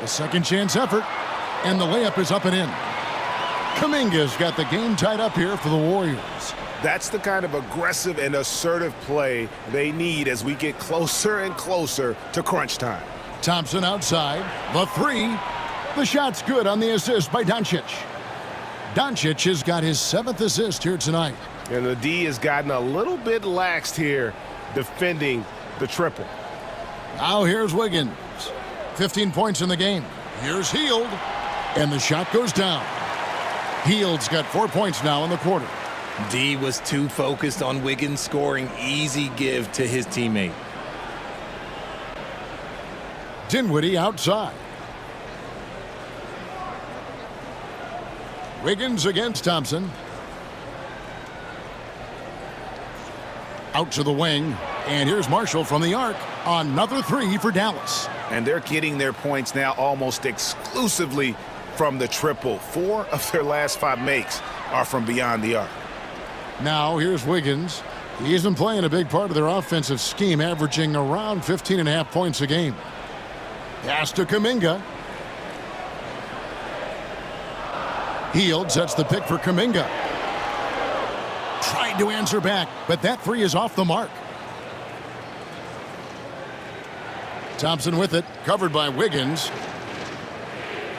A second chance effort. And the layup is up and in. Kuminga's got the game tied up here for the Warriors. That's the kind of aggressive and assertive play they need as we get closer and closer to crunch time. Thompson outside. The three. The shot's good on the assist by Doncic. Doncic has got his 7th assist here tonight. And the D has gotten a little bit laxed here defending the triple. Now here's Wiggins. 15 points in the game. Here's Hield. And the shot goes down. Hield's got 4 points now in the quarter. D was too focused on Wiggins scoring. Easy give to his teammate. Dinwiddie outside. Wiggins against Thompson. Out to the wing. And here's Marshall from the arc. Another three for Dallas. And they're getting their points now almost exclusively from the triple. 4 of their last 5 makes are from beyond the arc. Now here's Wiggins. He isn't playing a big part of their offensive scheme, averaging around 15.5 points a game. Pass to Kuminga. Hield sets the pick for Kuminga. Tried to answer back, but that three is off the mark. Thompson with it, covered by Wiggins.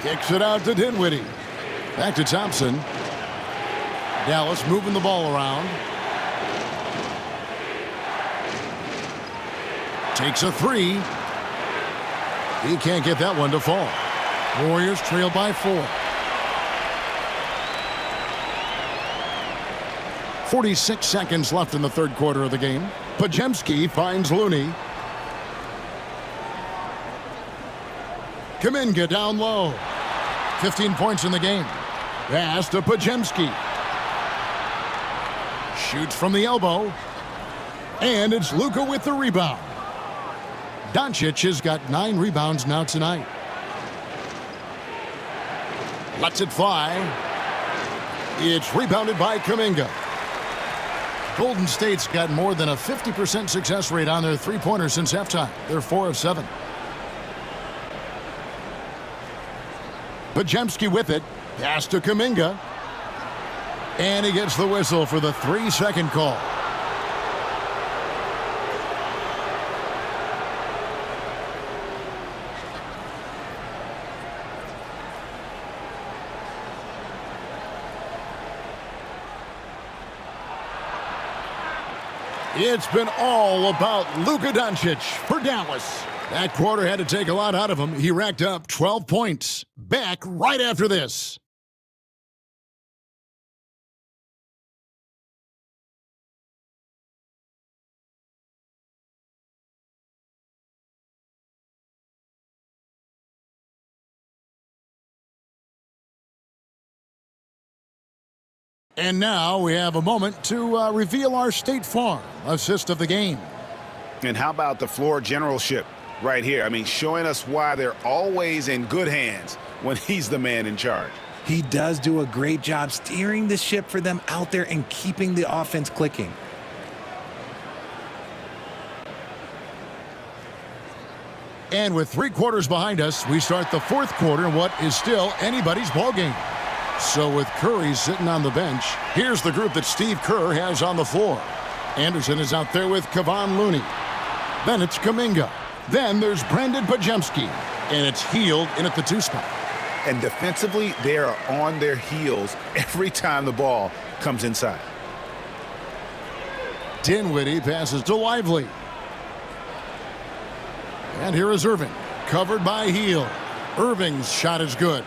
Kicks it out to Dinwiddie. Back to Thompson. Dallas moving the ball around. Takes a three. He can't get that one to fall. Warriors trail by 4. 46 seconds left in the third quarter of the game. Pajemski finds Looney. Kuminga down low. 15 points in the game. Pass to Pajemski. Shoots from the elbow. And it's Luka with the rebound. Doncic has got 9 rebounds now tonight. Lets it fly. It's rebounded by Kuminga. Golden State's got more than a 50% success rate on their three-pointers since halftime. They're 4 of 7. Pajemski with it. Pass to Kuminga. And he gets the whistle for the 3-second call. It's been all about Luka Doncic for Dallas. That quarter had to take a lot out of him. He racked up 12 points. Back right after this. And now we have a moment to reveal our State Farm assist of the game. And how about the floor generalship right here? I mean, showing us why they're always in good hands when he's the man in charge. He does do a great job steering the ship for them out there and keeping the offense clicking. And with 3 quarters behind us, we start the 4th quarter in what is still anybody's ball game. So with Curry sitting on the bench, here's the group that Steve Kerr has on the floor. Anderson is out there with Kevon Looney. Then it's Kuminga. Then there's Brandon Podziemski. And it's Hield in at the 2 spot. And defensively, they are on their heels every time the ball comes inside. Dinwiddie passes to Lively. And here is Irving, covered by Hield. Irving's shot is good.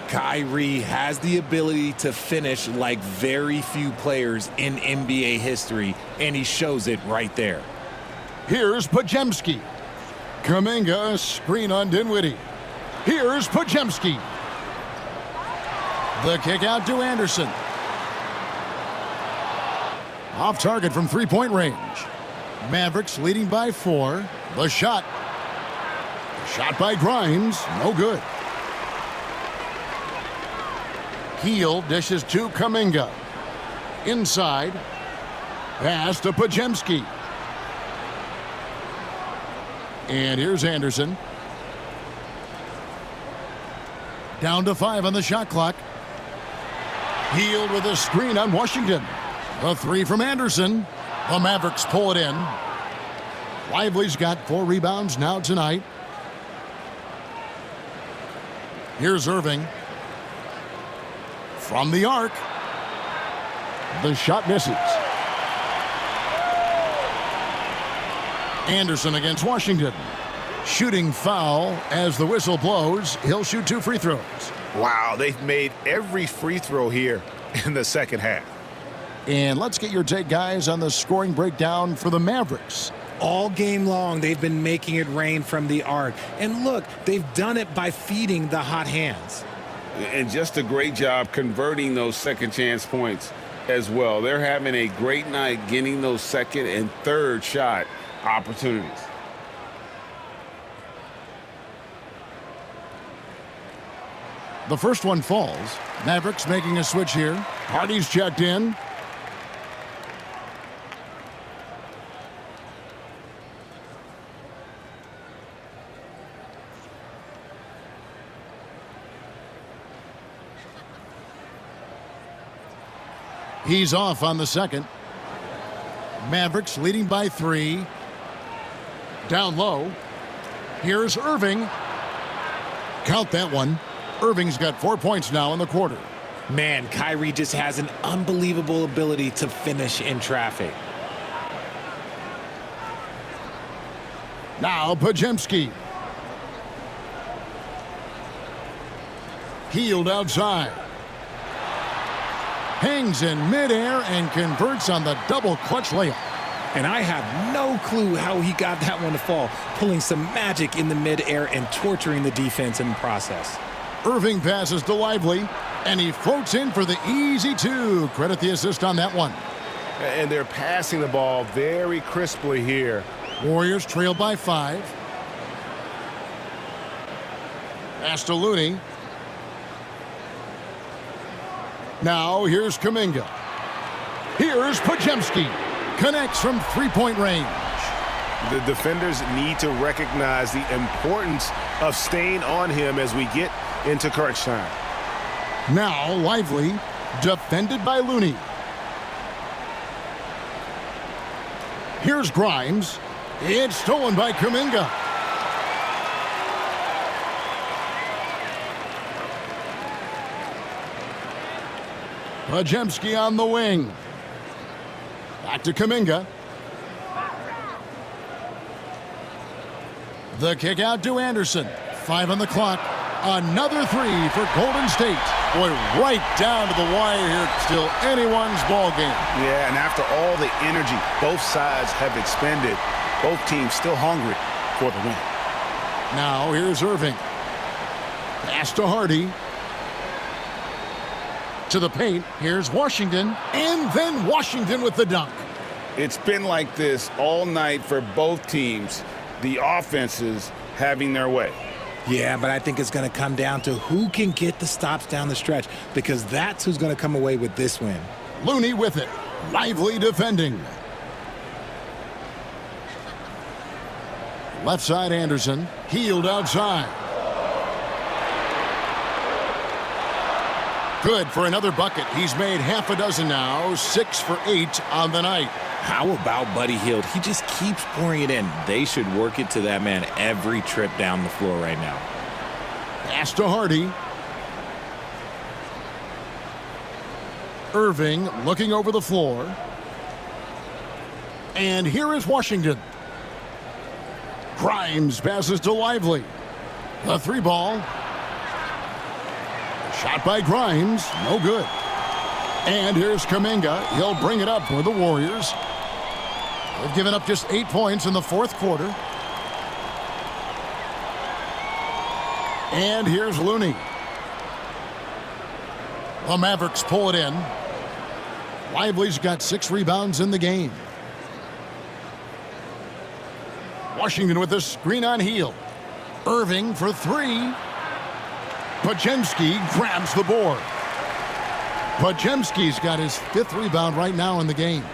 Kyrie has the ability to finish like very few players in NBA history, and he shows it right there. Here's Podziemski. Kuminga, screen on Dinwiddie. Here's Podziemski. The kick out to Anderson. Off target from 3-point range. Mavericks leading by 4. The shot. Shot by Grimes. No good. Hield dishes to Kuminga. Inside. Pass to Podziemski. And here's Anderson. Down to 5 on the shot clock. Hield with a screen on Washington. A 3 from Anderson. The Mavericks pull it in. Lively's got 4 rebounds now tonight. Here's Irving. From the arc. The shot misses. Anderson against Washington. Shooting foul as the whistle blows. He'll shoot 2 free throws. Wow, they've made every free throw here in the second half. And let's get your take, guys, on the scoring breakdown for the Mavericks. All game long, they've been making it rain from the arc. And look, they've done it by feeding the hot hands. And just a great job converting those second chance points as well. They're having a great night getting those second and third shot opportunities. The first one falls. Mavericks making a switch here. Hardy's checked in. He's off on the second. Mavericks leading by 3. Down low. Here's Irving. Count that one. Irving's got 4 points now in the quarter. Man, Kyrie just has an unbelievable ability to finish in traffic. Now Podziemski. Hield outside. Hangs in midair and converts on the double clutch layup. And I have no clue how he got that one to fall, pulling some magic in the midair and torturing the defense in the process. Irving passes to Lively, and he floats in for the easy 2. Credit the assist on that one. And they're passing the ball very crisply here. Warriors trail by 5. Pass to Looney. Now here's Kuminga. Here's Podziemski. Connects from 3-point range. The defenders need to recognize the importance of staying on him as we get into crunch time. Now Lively, defended by Looney. Here's Grimes. It's stolen by Kuminga. Podziemski on the wing. Back to Kuminga. The kick out to Anderson. 5 on the clock. Another 3 for Golden State. Boy, right down to the wire here. Still anyone's ball game. Yeah, and after all the energy both sides have expended, both teams still hungry for the win. Now here's Irving. Pass to Hardy. To the paint. Here's Washington. And then Washington with the dunk. It's been like this all night for both teams. The offenses having their way. Yeah, but I think it's going to come down to who can get the stops down the stretch, because that's who's going to come away with this win. Looney with it. Lively defending. Left side Anderson. Healed outside. Good for another bucket. He's made half a dozen now, 6 for 8 on the night. How about Buddy Hield? He just keeps pouring it in. They should work it to that man every trip down the floor right now. Pass to Hardy. Irving looking over the floor. And here is Washington. Grimes passes to Lively. The three ball. Shot by Grimes, no good. And here's Kuminga. He'll bring it up for the Warriors. They've given up just 8 points in the fourth quarter. And here's Looney. The Mavericks pull it in. Lively's got 6 rebounds in the game. Washington with a screen on Hield. Irving for 3. Podziemski grabs the board. Podziemski's got his 5th rebound right now in the game.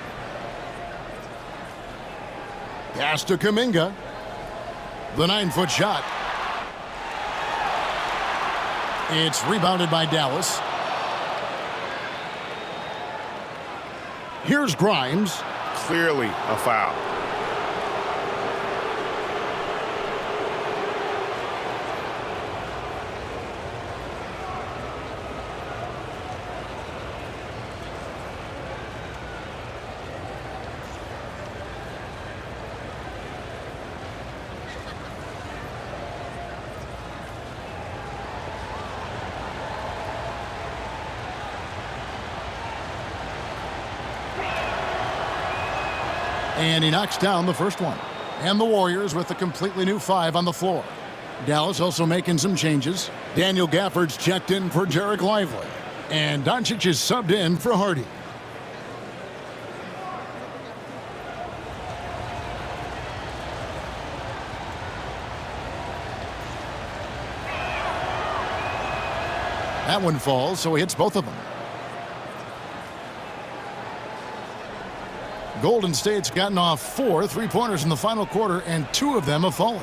Pass to Kuminga. The 9-foot shot. It's rebounded by Dallas. Here's Grimes. Clearly a foul. And he knocks down the first one. And the Warriors with a completely new 5 on the floor. Dallas also making some changes. Daniel Gafford's checked in for Jarek Lively. And Doncic is subbed in for Hardy. That one falls, so he hits both of them. Golden State's gotten off 4 3-pointers in the final quarter, and 2 of them have fallen.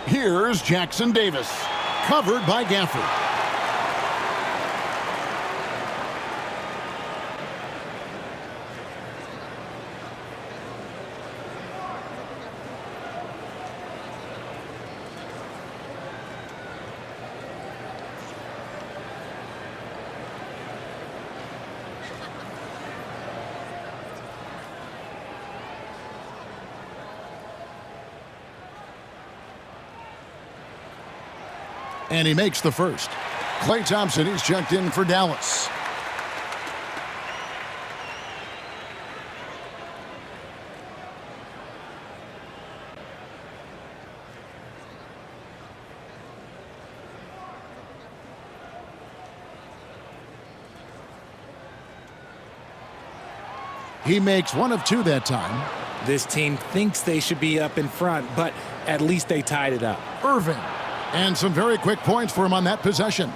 Here's Jackson Davis, covered by Gafford. And he makes the first. Klay Thompson is checked in for Dallas. He makes 1 of 2 that time. This team thinks they should be up in front, but at least they tied it up. Irving. And some very quick points for him on that possession.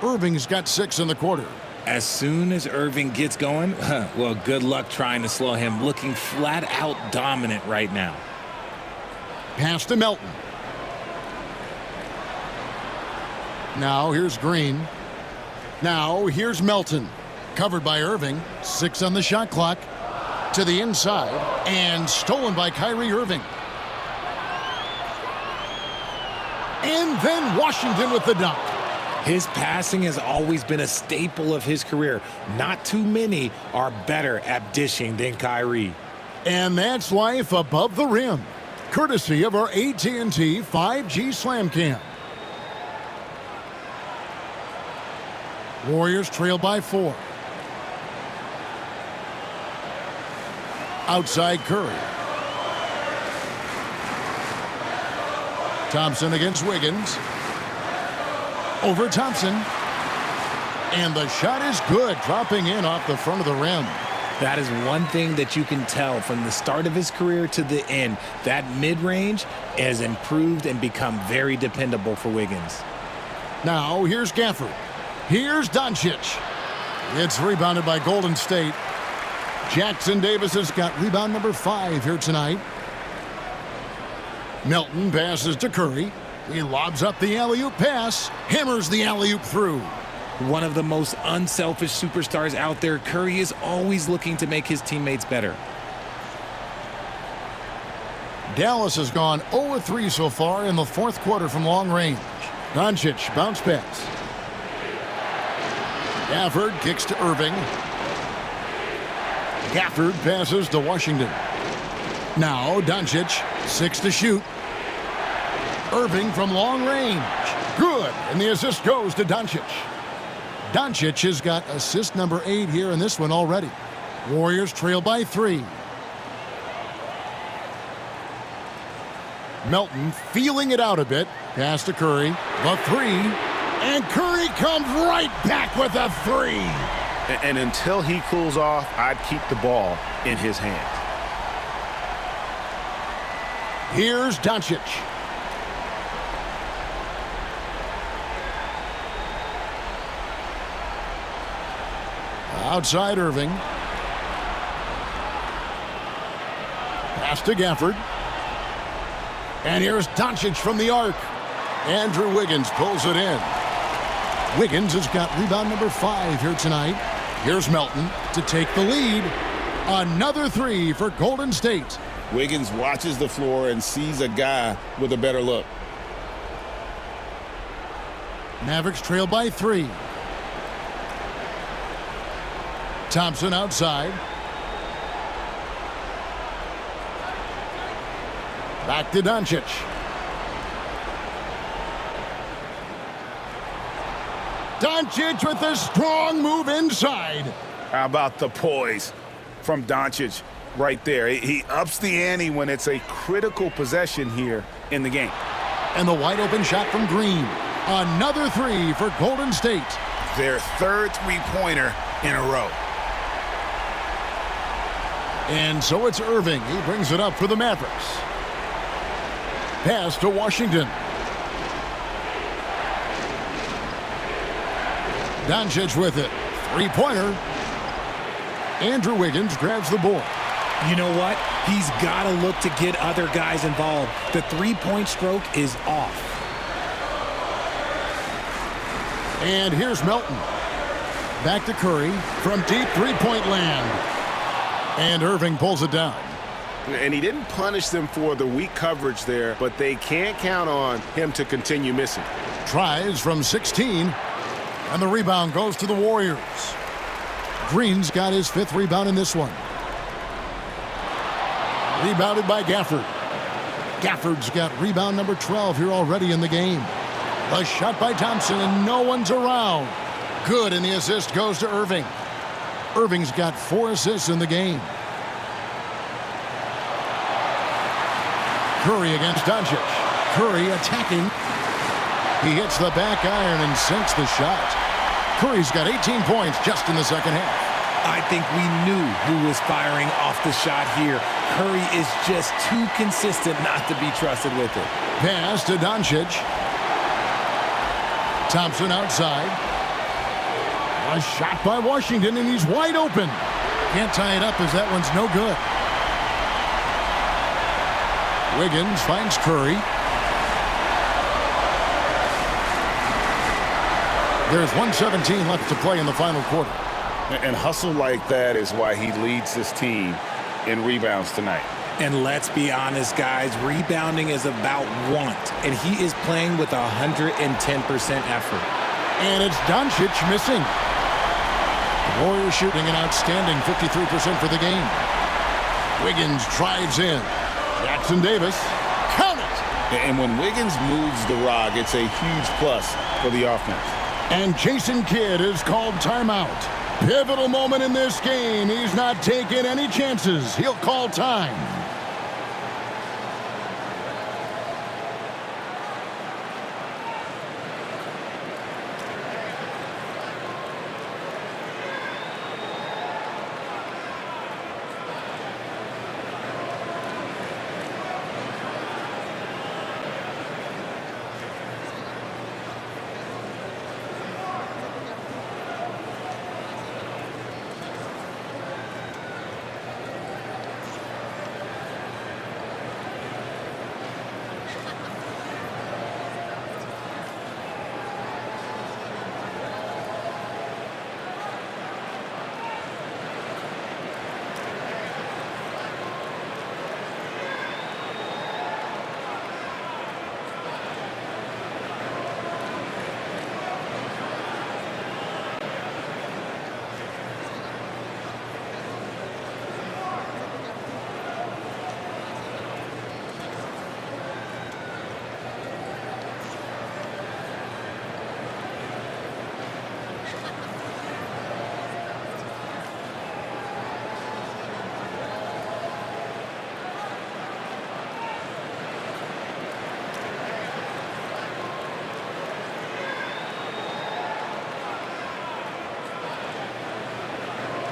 Irving's got 6 in the quarter. As soon as Irving gets going, well, good luck trying to slow him. Looking flat out dominant right now. Pass to Melton. Now here's Green. Now here's Melton. Covered by Irving. 6 on the shot clock. To the inside. And stolen by Kyrie Irving. And then Washington with the dunk. His passing has always been a staple of his career. Not too many are better at dishing than Kyrie. And that's life above the rim. Courtesy of our AT&T 5G Slam Cam. Warriors trail by 4. Outside Curry. Thompson against Wiggins. Over Thompson. And the shot is good, dropping in off the front of the rim. That is one thing that you can tell from the start of his career to the end. That mid-range has improved and become very dependable for Wiggins. Now here's Gafford. Here's Doncic. It's rebounded by Golden State. Jackson Davis has got rebound number 5 here tonight. Milton passes to Curry. He lobs up the alley-oop pass, hammers the alley-oop through. One of the most unselfish superstars out there, Curry is always looking to make his teammates better. Dallas has gone 0-3 so far in the fourth quarter from long range. Doncic bounce pass. Gafford kicks to Irving. Gafford passes to Washington. Now Doncic, 6 to shoot. Irving from long range. Good, and the assist goes to Doncic. Doncic has got assist number 8 here in this one already. Warriors trail by 3. Melton feeling it out a bit. Pass to Curry. The 3. And Curry comes right back with a 3. And until he cools off, I'd keep the ball in his hands. Here's Doncic. Outside Irving. Pass to Gafford. And here's Doncic from the arc. Andrew Wiggins pulls it in. Wiggins has got rebound number 5 here tonight. Here's Melton to take the lead. Another 3 for Golden State. Wiggins watches the floor and sees a guy with a better look. Mavericks trail by 3. Thompson outside. Back to Doncic. Doncic with a strong move inside. How about the poise from Doncic right there? He ups the ante when it's a critical possession here in the game. And the wide open shot from Green. Another 3 for Golden State. Their third three-pointer in a row. And so it's Irving. He brings it up for the Mavericks. Pass to Washington. Doncic with it. Three-pointer. Andrew Wiggins grabs the board. You know what? He's got to look to get other guys involved. The three-point stroke is off. And here's Melton. Back to Curry from deep three-point land. And Irving pulls it down. And he didn't punish them for the weak coverage there, but they can't count on him to continue missing. Tries from 16. And the rebound goes to the Warriors. Green's got his 5th rebound in this one. Rebounded by Gafford. Gafford's got rebound number 12 here already in the game. A shot by Thompson, and no one's around. Good, and the assist goes to Irving. Irving's got 4 assists in the game. Curry against Doncic. Curry attacking. He hits the back iron and sinks the shot. Curry's got 18 points just in the second half. I think we knew who was firing off the shot here. Curry is just too consistent not to be trusted with it. Pass to Doncic. Thompson outside. A shot by Washington, and he's wide open. Can't tie it up as that one's no good. Wiggins finds Curry. There's 1:17 left to play in the final quarter. And hustle like that is why he leads this team in rebounds tonight. And let's be honest, guys, rebounding is about want, and he is playing with 110% effort. And it's Doncic missing. The Warriors shooting an outstanding 53% for the game. Wiggins drives in. Jackson Davis. Count it! And when Wiggins moves the rock, it's a huge plus for the offense. And Jason Kidd is called timeout. Pivotal moment in this game. He's not taking any chances. He'll call time.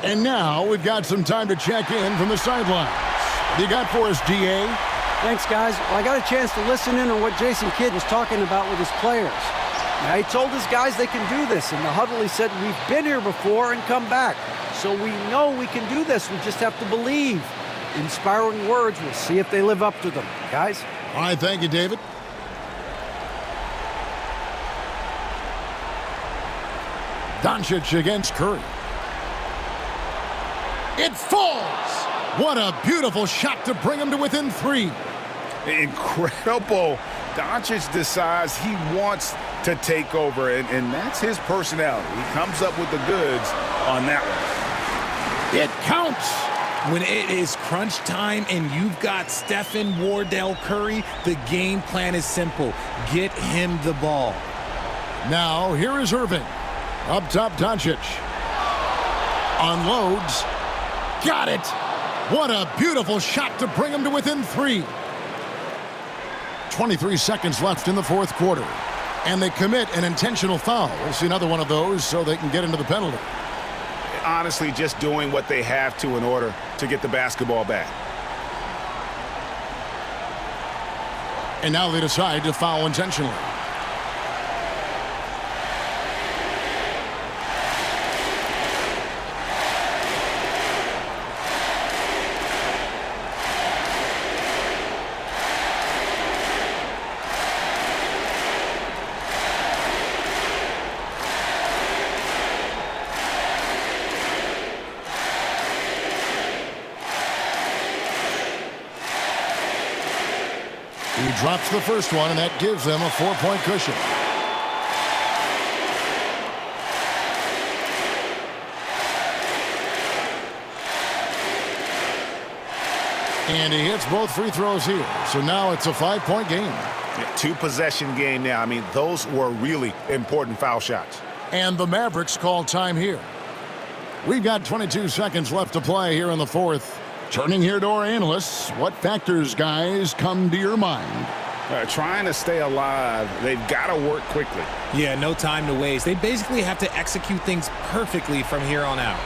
And now we've got some time to check in from the sidelines. You got for us, DA? Thanks, guys. Well, I got a chance to listen in on what Jason Kidd was talking about with his players. Now, he told his guys they can do this. In the huddle, he said, we've been here before and come back. So we know we can do this. We just have to believe. Inspiring words. We'll see if they live up to them. Guys? All right, thank you, David. Doncic against Curry. It falls! What a beautiful shot to bring him to within 3. Incredible. Doncic decides he wants to take over, and that's his personality. He comes up with the goods on that one. It counts! When it is crunch time and you've got Stephen Wardell Curry, the game plan is simple. Get him the ball. Now, here is Irving. Up top, Doncic. Unloads. Got it! What a beautiful shot to bring him to within 3. 23 seconds left in the fourth quarter. And they commit an intentional foul. We'll see another one of those so they can get into the penalty. Honestly, just doing what they have to in order to get the basketball back. And now they decide to foul intentionally. He drops the first one, and that gives them a 4-point cushion. And he hits both free throws here. So now it's a 5-point game. Yeah, 2-possession game now. I mean, those were really important foul shots. And the Mavericks call time here. We've got 22 seconds left to play here in the fourth. Turning here to our analysts, what factors, guys, come to your mind? Trying to stay alive, they've got to work quickly. Yeah, no time to waste. They basically have to execute things perfectly from here on out.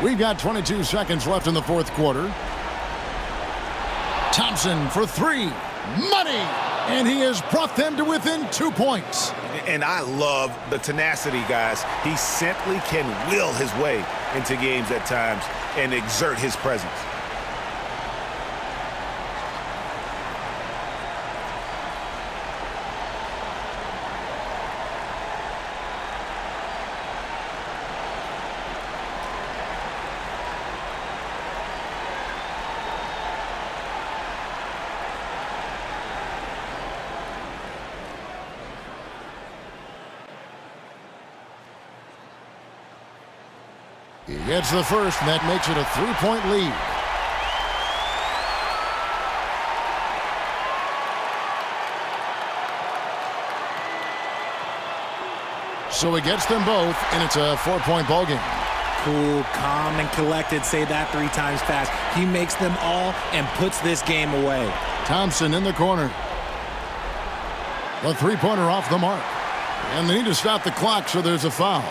We've got 22 seconds left in the fourth quarter. Thompson for 3. Money! And he has brought them to within 2 points. And I love the tenacity, guys. He simply can will his way into games at times and exert his presence. He gets the first, and that makes it a 3-point lead. So he gets them both, and it's a 4-point ball game. Cool, calm, and collected. Say that 3 times fast. He makes them all and puts this game away. Thompson in the corner. The three-pointer off the mark. And they need to stop the clock, so there's a foul.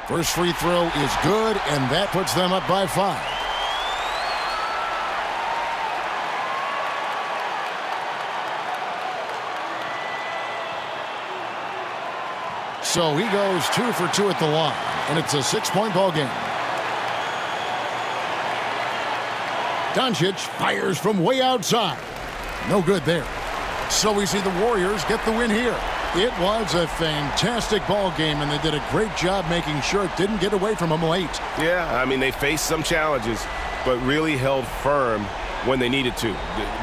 First free throw is good, and that puts them up by 5. So he goes 2 for 2 at the line, and it's a 6-point ball game. Doncic fires from way outside. No good there. So we see the Warriors get the win here. It was a fantastic ball game, and they did a great job making sure it didn't get away from them late. Yeah, I mean, they faced some challenges, but really held firm when they needed to.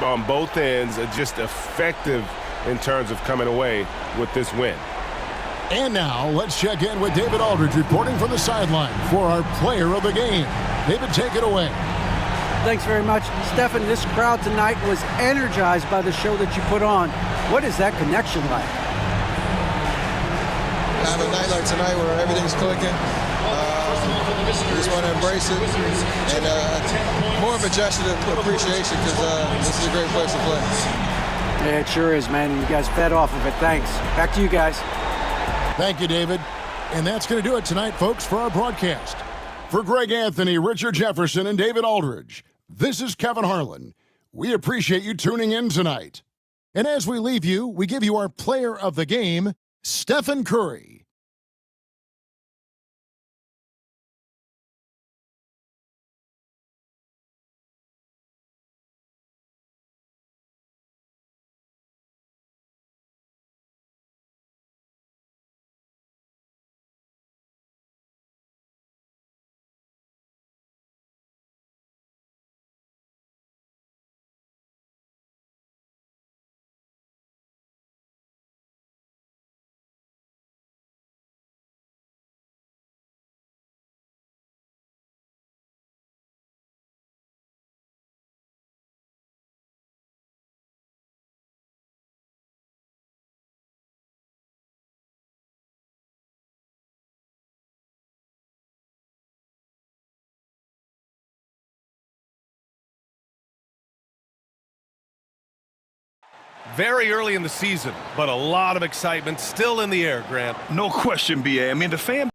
On both ends, just effective in terms of coming away with this win. And now let's check in with David Aldridge reporting from the sideline for our player of the game. David, take it away. Thanks very much. Stephen, this crowd tonight was energized by the show that you put on. What is that connection like? Have a night like tonight where everything's clicking. Just want to embrace it, and more of a gesture of appreciation because this is a great place to play. Yeah, it sure is, man. You guys fed off of it. Thanks. Back to you guys. Thank you, David. And that's going to do it tonight, folks, for our broadcast. For Greg Anthony, Richard Jefferson, and David Aldridge, this is Kevin Harlan. We appreciate you tuning in tonight. And as we leave you, we give you our player of the game, Stephen Curry. Very early in the season, but a lot of excitement still in the air, Grant. No question, B.A. I mean, the fan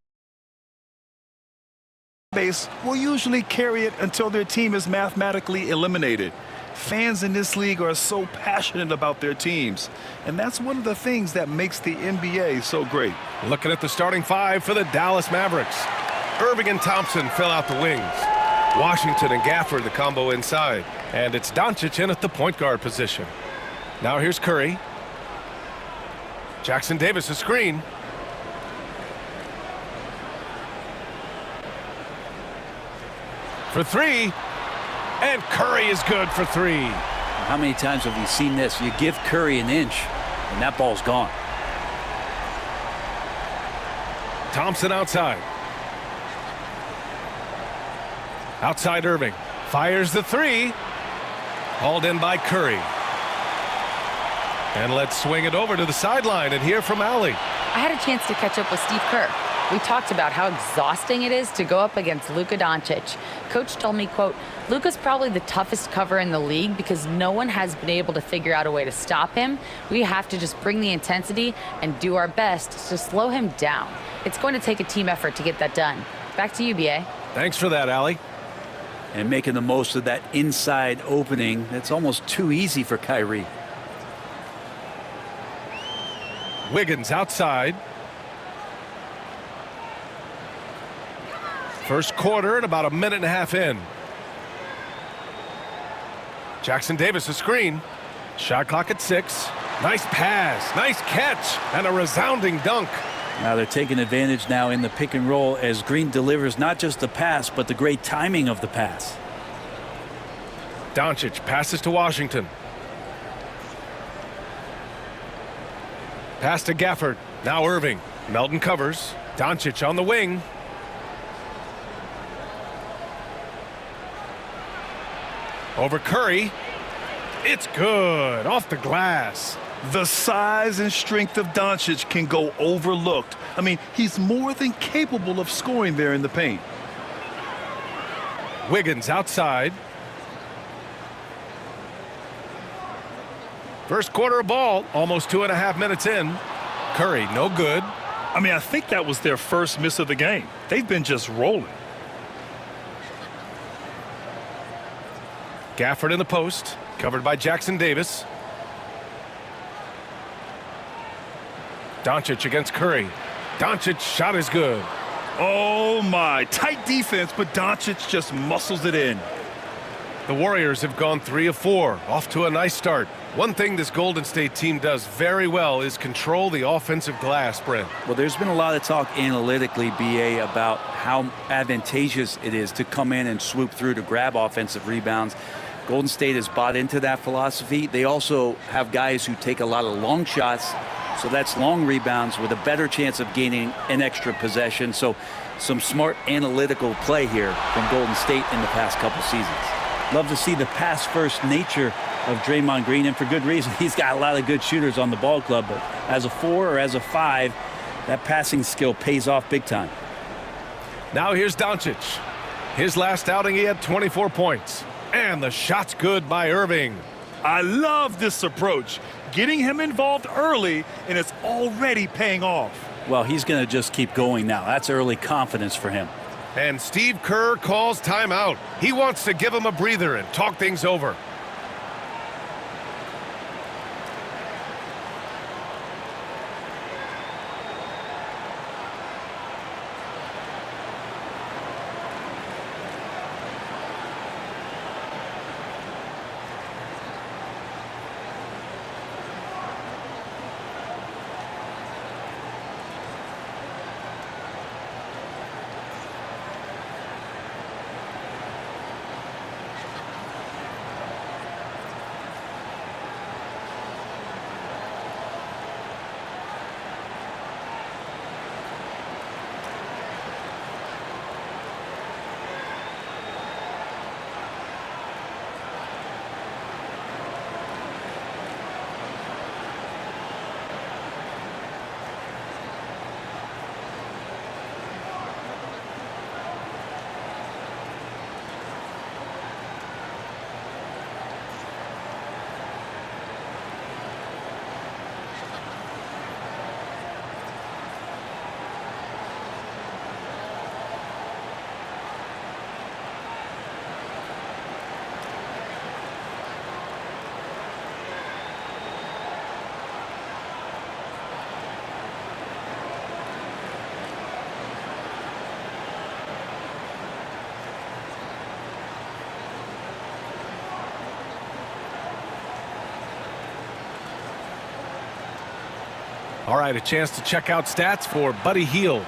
base will usually carry it until their team is mathematically eliminated. Fans in this league are so passionate about their teams, and that's one of the things that makes the NBA so great. Looking at the starting 5 for the Dallas Mavericks. Irving and Thompson fill out the wings. Washington and Gafford the combo inside. And it's Doncic in at the point guard position. Now here's Curry. Jackson Davis a screen. For 3. And Curry is good for 3. How many times have you seen this? You give Curry an inch, and that ball's gone. Thompson outside. Outside Irving. Fires the 3. Hauled in by Curry. And let's swing it over to the sideline and hear from Allie. I had a chance to catch up with Steve Kerr. We talked about how exhausting it is to go up against Luka Doncic. Coach told me, quote, Luka's probably the toughest cover in the league because no one has been able to figure out a way to stop him. We have to just bring the intensity and do our best to slow him down. It's going to take a team effort to get that done. Back to you, B.A. Thanks for that, Allie. And making the most of that inside opening. That's almost too easy for Kyrie. Wiggins outside. First quarter and about a minute and a half in. Jackson Davis a screen. Shot clock at 6. Nice pass, nice catch, and a resounding dunk. Now they're taking advantage now in the pick and roll as Green delivers not just the pass, but the great timing of the pass. Doncic passes to Washington. Pass to Gafford. Now Irving. Melton covers. Doncic on the wing. Over Curry. It's good. Off the glass. The size and strength of Doncic can go overlooked. I mean, he's more than capable of scoring there in the paint. Wiggins outside. First quarter of ball, almost 2.5 minutes in. Curry, no good. I mean, I think that was their first miss of the game. They've been just rolling. Gafford in the post, covered by Jackson Davis. Doncic against Curry. Doncic shot is good. Oh my, tight defense, but Doncic just muscles it in. The Warriors have gone 3 of 4, off to a nice start. One thing this Golden State team does very well is control the offensive glass, Brent. Well, there's been a lot of talk analytically, BA, about how advantageous it is to come in and swoop through to grab offensive rebounds. Golden State has bought into that philosophy. They also have guys who take a lot of long shots, so that's long rebounds with a better chance of gaining an extra possession. So some smart analytical play here from Golden State in the past couple seasons. Love to see the pass-first nature of Draymond Green, and for good reason. He's got a lot of good shooters on the ball club, but as a 4 or as a 5, that passing skill pays off big time. Now here's Doncic. His last outing, he had 24 points. And the shot's good by Irving. I love this approach. Getting him involved early, and it's already paying off. Well, he's going to just keep going now. That's early confidence for him. And Steve Kerr calls timeout. He wants to give him a breather and talk things over. All right, a chance to check out stats for Buddy Hield.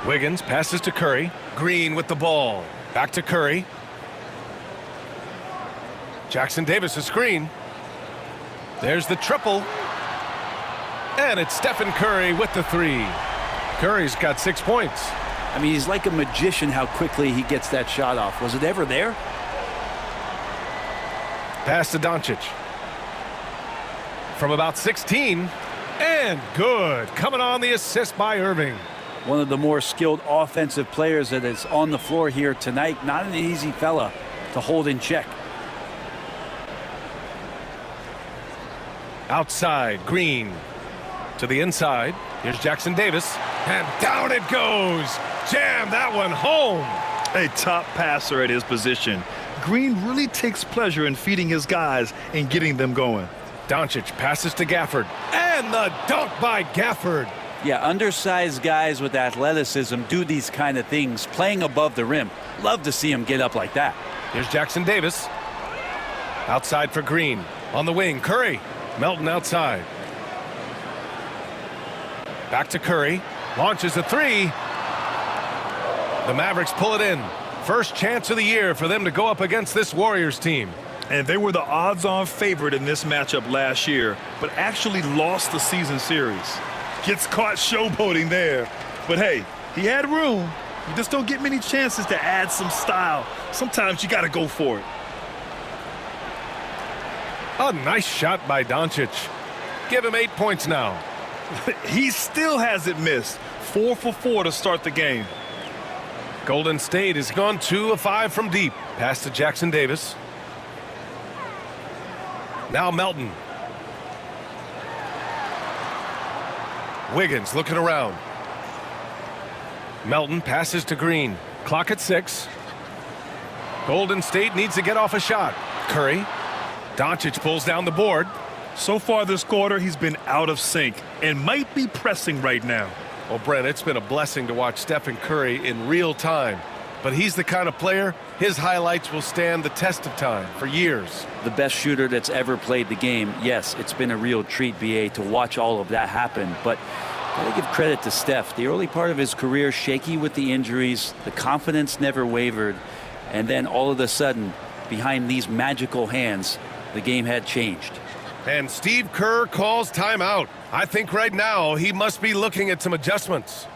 Wiggins passes to Curry. Green with the ball. Back to Curry. Jackson Davis a screen. There's the triple. And it's Stephen Curry with the 3. Curry's got 6 points. I mean, he's like a magician how quickly he gets that shot off. Was it ever there? Pass to Doncic. From about 16. And good. Coming on the assist by Irving. One of the more skilled offensive players that is on the floor here tonight. Not an easy fella to hold in check. Outside, Green to the inside. Here's Jackson Davis, and down it goes. Jam that one home. A top passer at his position. Green really takes pleasure in feeding his guys and getting them going. Doncic passes to Gafford. And the dunk by Gafford. Yeah, undersized guys with athleticism do these kind of things, playing above the rim. Love to see him get up like that. Here's Jackson Davis. Outside for Green. On the wing, Curry. Melton outside. Back to Curry. Launches a three. The Mavericks pull it in. First chance of the year for them to go up against this Warriors team. And they were the odds-on favorite in this matchup last year, but actually lost the season series. Gets caught showboating there. But hey, he had room. You just don't get many chances to add some style. Sometimes you got to go for it. A nice shot by Doncic. Give him 8 points now. He still hasn't missed. 4 for 4 to start the game. Golden State has gone 2 of 5 from deep. Pass to Jackson Davis. Now Melton. Wiggins looking around. Melton passes to Green. Clock at 6. Golden State needs to get off a shot. Curry. Doncic pulls down the board. So far this quarter, he's been out of sync and might be pressing right now. Well, Brent, it's been a blessing to watch Stephen Curry in real time. But he's the kind of player, his highlights will stand the test of time for years. The best shooter that's ever played the game. Yes, it's been a real treat, BA, to watch all of that happen. But gotta give credit to Steph. The early part of his career, shaky with the injuries, the confidence never wavered. And then all of a sudden, behind these magical hands, the game had changed. And Steve Kerr calls timeout. I think right now he must be looking at some adjustments.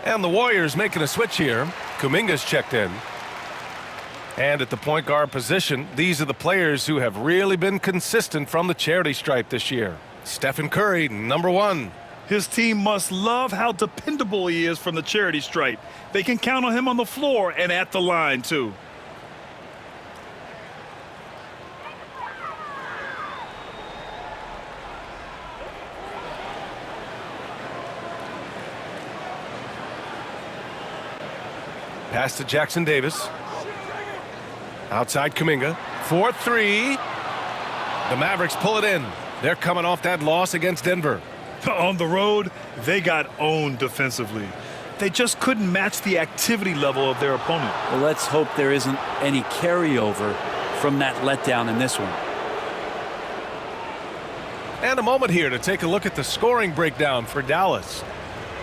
And the Warriors making a switch here. Kuminga's checked in. And at the point guard position, these are the players who have really been consistent from the charity stripe this year. Stephen Curry, number 1. His team must love how dependable he is from the charity stripe. They can count on him on the floor and at the line, too. Pass to Jackson Davis. Outside Kuminga. 4-3. The Mavericks pull it in. They're coming off that loss against Denver. On the road, they got owned defensively. They just couldn't match the activity level of their opponent. Well, let's hope there isn't any carryover from that letdown in this one. And a moment here to take a look at the scoring breakdown for Dallas.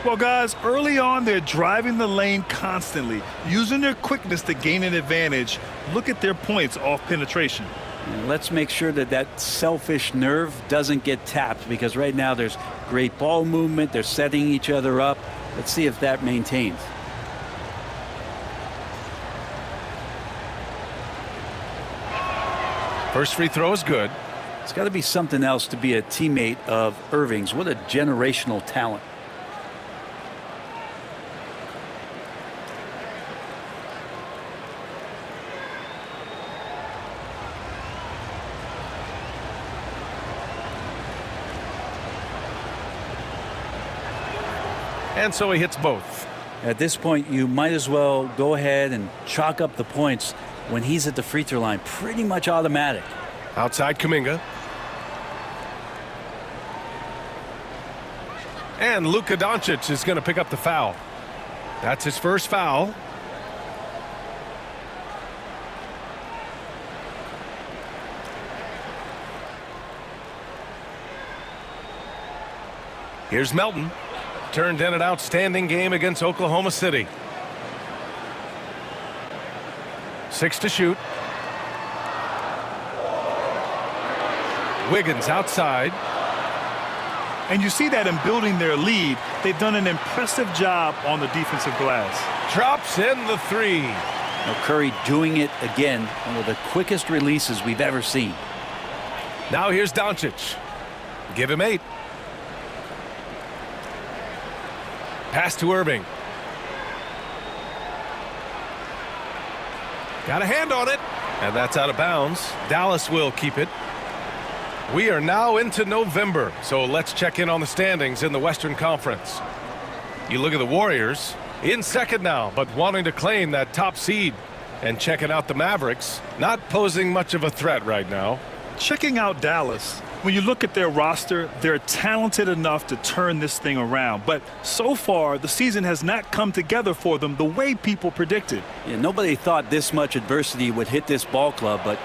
Well, guys, early on, they're driving the lane constantly, using their quickness to gain an advantage. Look at their points off penetration. And let's make sure that that selfish nerve doesn't get tapped, because right now there's great ball movement. They're setting each other up. Let's see if that maintains. First free throw is good. It's got to be something else to be a teammate of Irving's. What a generational talent. and so he hits both. At this point, you might as well go ahead and chalk up the points when he's at the free throw line. Pretty much automatic. Outside Kuminga. And Luka Doncic is going to pick up the foul. That's his first foul. Here's Melton. Turned in an outstanding game against Oklahoma City. 6 to shoot. Wiggins outside. And you see that in building their lead, they've done an impressive job on the defensive glass. Drops in the three. Now Curry doing it again, one of the quickest releases we've ever seen. Now here's Doncic. Give him 8. Pass to Irving. Got a hand on it, and that's out of bounds. Dallas will keep it. We are now into November, so let's check in on the standings in the Western Conference. You look at the Warriors, in second now, but wanting to claim that top seed. And checking out the Mavericks, not posing much of a threat right now. Checking out Dallas. When you look at their roster, they're talented enough to turn this thing around. But so far, the season has not come together for them the way people predicted. Yeah, nobody thought this much adversity would hit this ball club, but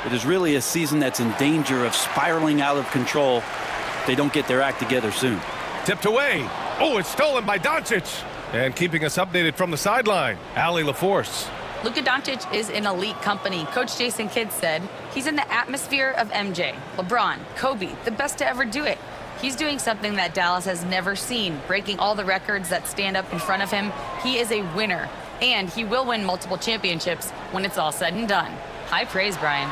it is really a season that's in danger of spiraling out of control if they don't get their act together soon. Tipped away. Oh, it's stolen by Doncic. And keeping us updated from the sideline, Allie LaForce. Luka Doncic is in elite company. Coach Jason Kidd said he's in the atmosphere of MJ, LeBron, Kobe, the best to ever do it. He's doing something that Dallas has never seen, breaking all the records that stand up in front of him. He is a winner, and he will win multiple championships when it's all said and done. High praise, Brian.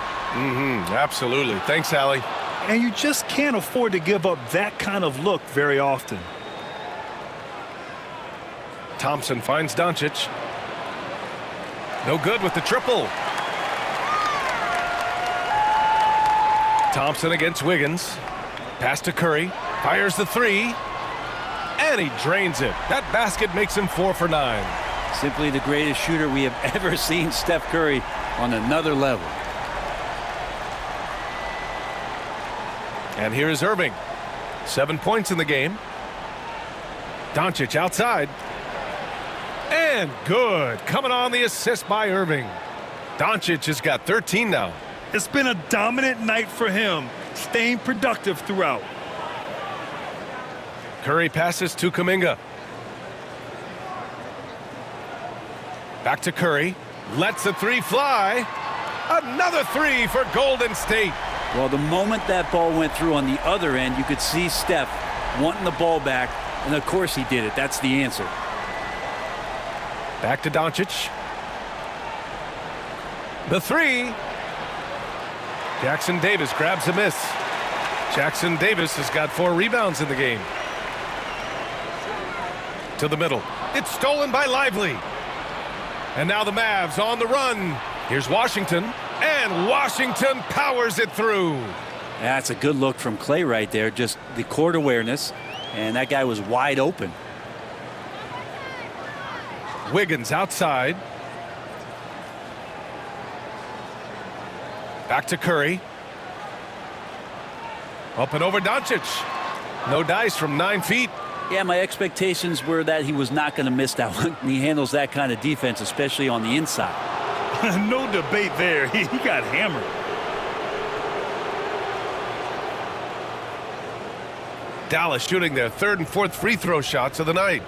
Absolutely. Thanks, Allie. And you just can't afford to give up that kind of look very often. Thompson finds Doncic. No good with the triple. Thompson against Wiggins. Pass to Curry. Fires the three. And he drains it. That basket makes him 4 for 9. Simply the greatest shooter we have ever seen, Steph Curry, on another level. And here is Irving. 7 points in the game. Doncic outside. And good. Coming on the assist by Irving. Doncic has got 13 now. It's been a dominant night for him, staying productive throughout. Curry passes to Kuminga. Back to Curry. Lets the three fly. Another three for Golden State. Well, the moment that ball went through on the other end, you could see Steph wanting the ball back, and of course he did it. That's the answer. Back to Doncic. The three. Jackson Davis grabs a miss. Jackson Davis has got 4 rebounds in the game. To the middle. It's stolen by Lively. And now the Mavs on the run. Here's Washington. And Washington powers it through. That's a good look from Clay right there. Just the court awareness. And that guy was wide open. Wiggins outside. Back to Curry. Up and over Doncic. No dice from 9 feet. Yeah, my expectations were that he was not going to miss that one. He handles that kind of defense, especially on the inside. No debate there. He got hammered. Dallas shooting their 3rd and 4th free throw shots of the night.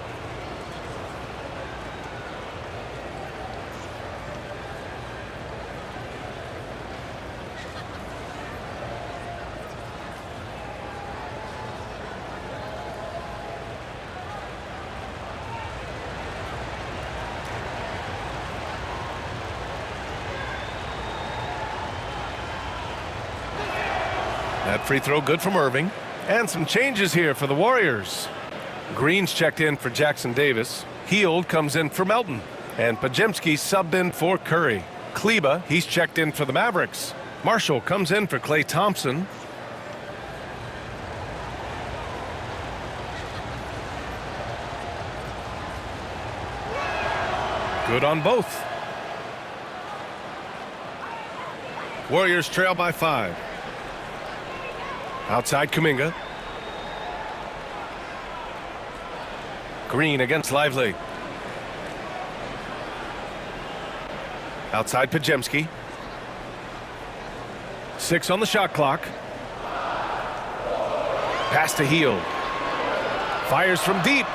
That free throw good from Irving. And some changes here for the Warriors. Green's checked in for Jackson Davis. Hield comes in for Melton. And Pajemski subbed in for Curry. Kleba, he's checked in for the Mavericks. Marshall comes in for Klay Thompson. Good on both. Warriors trail by 5. Outside Kuminga. Green against Lively. Outside Pajemski. 6 on the shot clock. Pass to Hield. Fires from deep.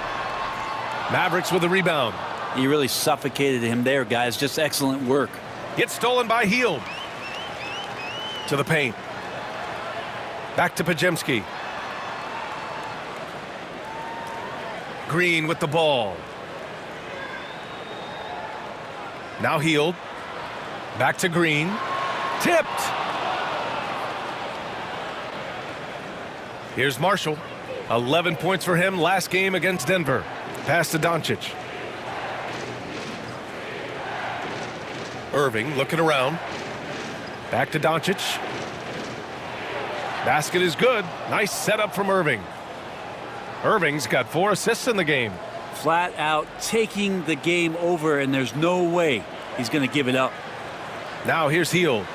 Mavericks with a rebound. He really suffocated him there, guys. Just excellent work. Gets stolen by Hield. To the paint. Back to Pajemski. Green with the ball. Now Hield. Back to Green. Tipped. Here's Marshall. 11 points for him last game against Denver. Pass to Doncic. Irving looking around. Back to Doncic. Basket is good. Nice setup from Irving. Irving's got 4 assists in the game. Flat out taking the game over, and there's no way he's going to give it up. Now here's Hield.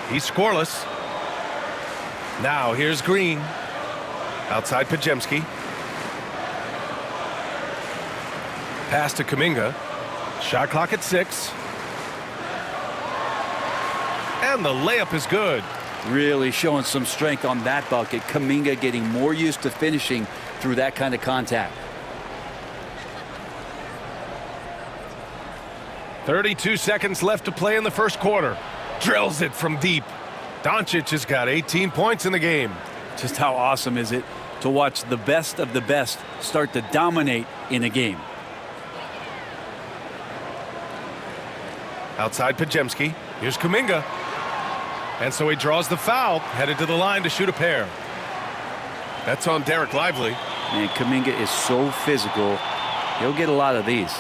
He's scoreless. Now here's Green. Outside Pajemski. Pass to Kuminga. Shot clock at 6. And the layup is good. Really showing some strength on that bucket. Kuminga getting more used to finishing through that kind of contact. 32 seconds left to play in the first quarter. Drills it from deep. Doncic has got 18 points in the game. Just how awesome is it to watch the best of the best start to dominate in a game. Outside Pajemski. Here's Kuminga. And so he draws the foul, headed to the line to shoot a pair. That's on Derek Lively. And Kuminga is so physical. He'll get a lot of these.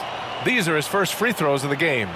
These are his first free throws of the game.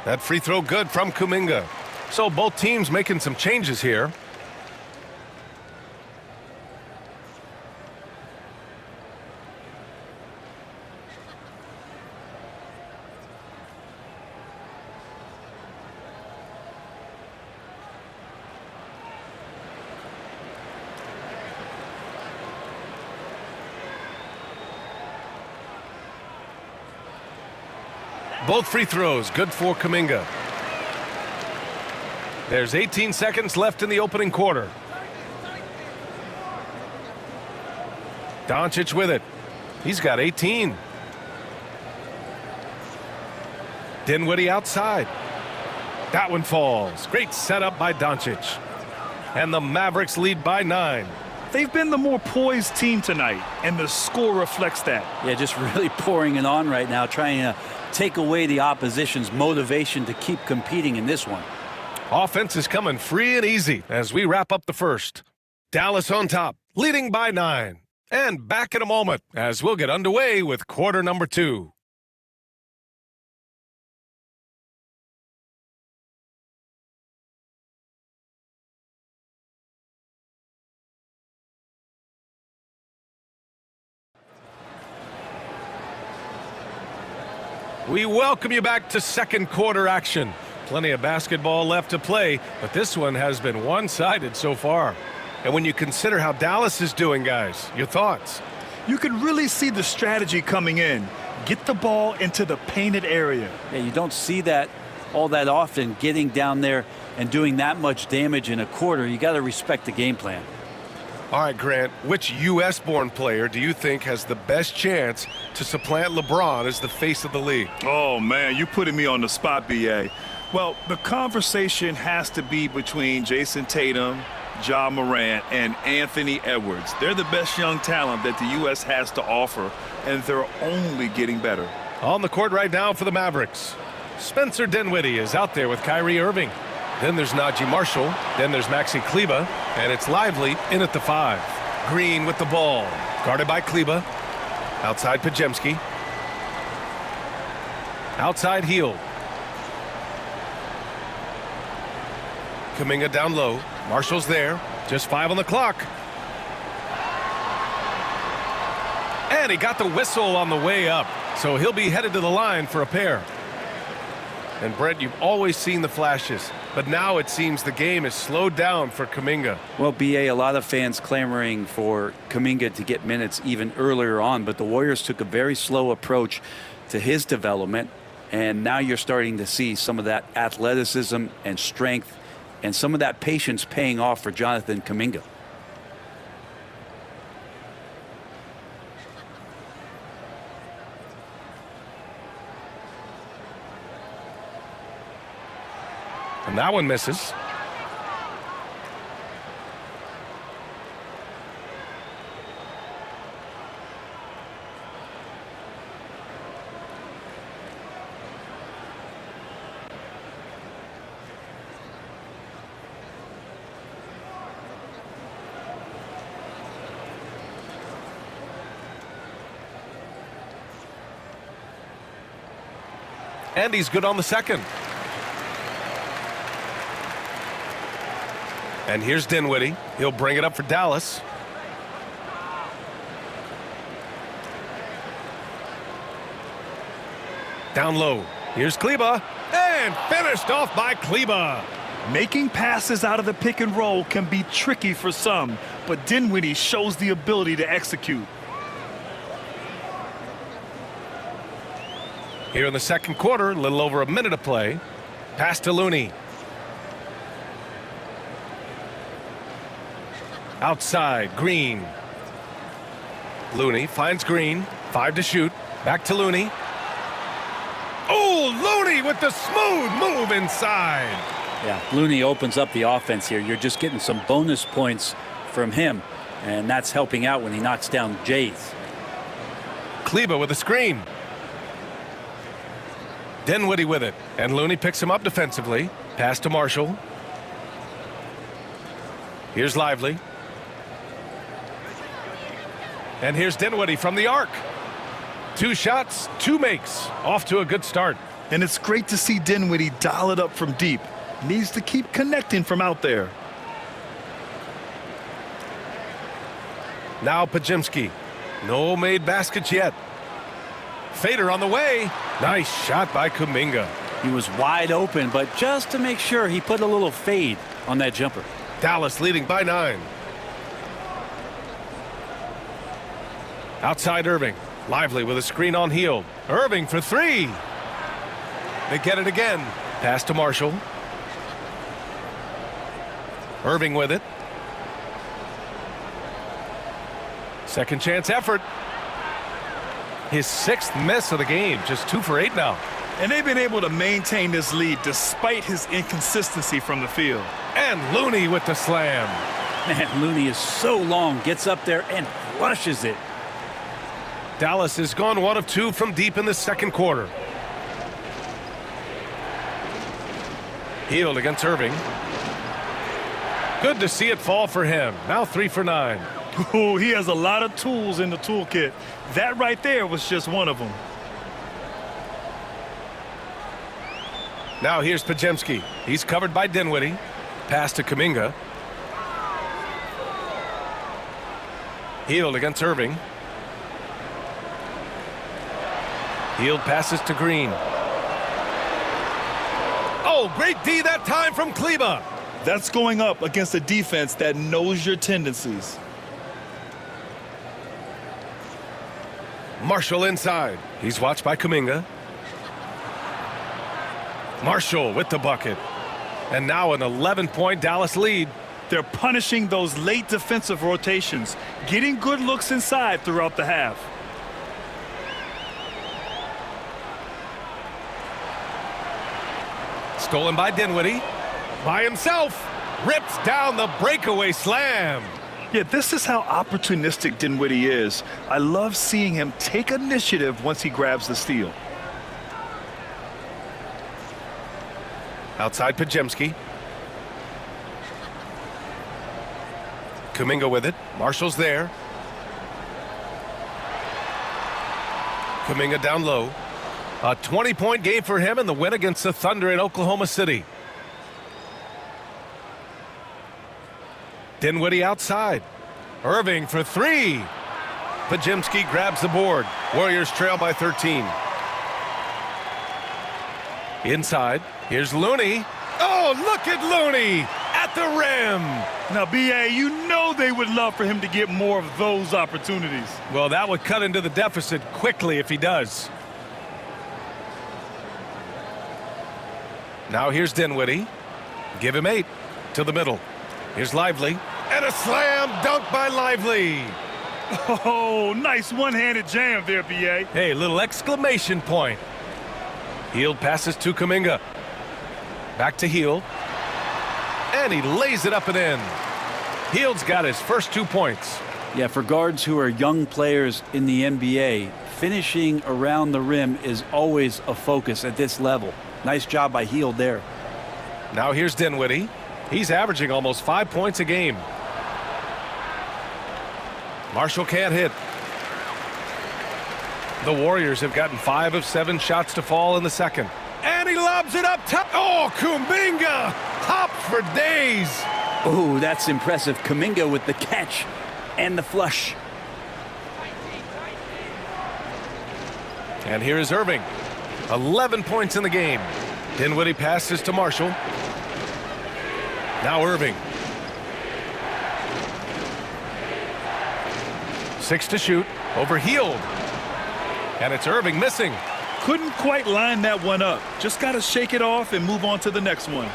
That free throw good from Kuminga. So both teams making some changes here. Both free throws good for Kuminga. There's 18 seconds left in the opening quarter. Doncic with it. He's got 18. Dinwiddie outside. That one falls. Great setup by Doncic. And the Mavericks lead by 9. They've been the more poised team tonight, and the score reflects that. Yeah, just really pouring it on right now, trying to take away the opposition's motivation to keep competing in this one. Offense is coming free and easy as we wrap up the first. Dallas on top, leading by 9. And back in a moment as we'll get underway with quarter number 2. We welcome you back to second quarter action. Plenty of basketball left to play, but this one has been one-sided so far. And when you consider how Dallas is doing, guys, your thoughts? You can really see the strategy coming in. Get the ball into the painted area. Yeah, you don't see that all that often, getting down there and doing that much damage in a quarter. You got to respect the game plan. All right, Grant, which U.S.-born player do you think has the best chance to supplant LeBron as the face of the league? Oh, man, you're putting me on the spot, B.A. Well, the conversation has to be between Jason Tatum, Ja Morant, and Anthony Edwards. They're the best young talent that the U.S. has to offer, and they're only getting better. On the court right now for the Mavericks, Spencer Dinwiddie is out there with Kyrie Irving. Then there's Najee Marshall. Then there's Maxi Kleber. And it's Lively in at the 5. Green with the ball. Guarded by Kleber. Outside Pajemski. Outside Hield. Kuminga down low. Marshall's there. Just 5 on the clock. And he got the whistle on the way up. So he'll be headed to the line for a pair. And Brent, you've always seen the flashes, but now it seems the game is slowed down for Kuminga. Well, BA, a lot of fans clamoring for Kuminga to get minutes even earlier on, but the Warriors took a very slow approach to his development, and now you're starting to see some of that athleticism and strength and some of that patience paying off for Jonathan Kuminga. And that one misses. And he's good on the second. And here's Dinwiddie. He'll bring it up for Dallas. Down low. Here's Kleber. And finished off by Kleber. Making passes out of the pick and roll can be tricky for some, but Dinwiddie shows the ability to execute. Here in the second quarter, a little over a minute to play. Pass to Looney. Outside, Green. Looney finds Green. 5 to shoot. Back to Looney. Oh, Looney with the smooth move inside. Yeah, Looney opens up the offense here. You're just getting some bonus points from him, and that's helping out when he knocks down Jays. Kleber with a screen. Dinwiddie with it, and Looney picks him up defensively. Pass to Marshall. Here's Lively. And here's Dinwiddie from the arc. 2 shots, 2 makes. Off to a good start. And it's great to see Dinwiddie dial it up from deep. Needs to keep connecting from out there. Now Pajemski. No made baskets yet. Fader on the way. Nice shot by Kuminga. He was wide open, but just to make sure, he put a little fade on that jumper. Dallas leading by 9. Outside Irving. Lively with a screen on Hield. Irving for 3. They get it again. Pass to Marshall. Irving with it. Second chance effort. His 6th miss of the game. Just 2 for 8 now. And they've been able to maintain this lead despite his inconsistency from the field. And Looney with the slam. Man, Looney is so long. Gets up there and flushes it. Dallas has gone 1 of 2 from deep in the second quarter. Hield against Irving. Good to see it fall for him. Now 3 for 9. Ooh, he has a lot of tools in the toolkit. That right there was just one of them. Now here's Pajemski. He's covered by Dinwiddie. Pass to Kuminga. Hield against Irving. Hield passes to Green. Oh, great D that time from Kleber. That's going up against a defense that knows your tendencies. Marshall inside. He's watched by Kuminga. Marshall with the bucket. And now an 11-point Dallas lead. They're punishing those late defensive rotations, getting good looks inside throughout the half. Stolen by Dinwiddie. By himself. Rips down the breakaway slam. Yeah, this is how opportunistic Dinwiddie is. I love seeing him take initiative once he grabs the steal. Outside Pajemski. Kuminga with it. Marshall's there. Kuminga down low. A 20-point game for him in the win against the Thunder in Oklahoma City. Dinwiddie outside. Irving for three. Podziemski grabs the board. Warriors trail by 13. Inside. Here's Looney. Oh, look at Looney at the rim. Now, B.A., you know they would love for him to get more of those opportunities. Well, that would cut into the deficit quickly if he does. Now here's Dinwiddie. Give him 8 to the middle. Here's Lively. And a slam dunk by Lively. Oh, nice one-handed jam there, B.A. Hey, little exclamation point. Hield passes to Kuminga. Back to Hield. And he lays it up and in. Hield's got his first 2 points. Yeah, for guards who are young players in the NBA, finishing around the rim is always a focus at this level. Nice job by Hield there. Now here's Dinwiddie. He's averaging almost 5 points a game. Marshall can't hit. The Warriors have gotten 5 of 7 shots to fall in the second. And he lobs it up top. Oh, Kuminga! Hop for days. Oh, that's impressive. Kuminga with the catch and the flush. And here is Irving. 11 points in the game. Dinwiddie passes to Marshall. Now Irving. 6 to shoot. Over Hield. And it's Irving missing. Couldn't quite line that one up. Just got to shake it off and move on to the next one.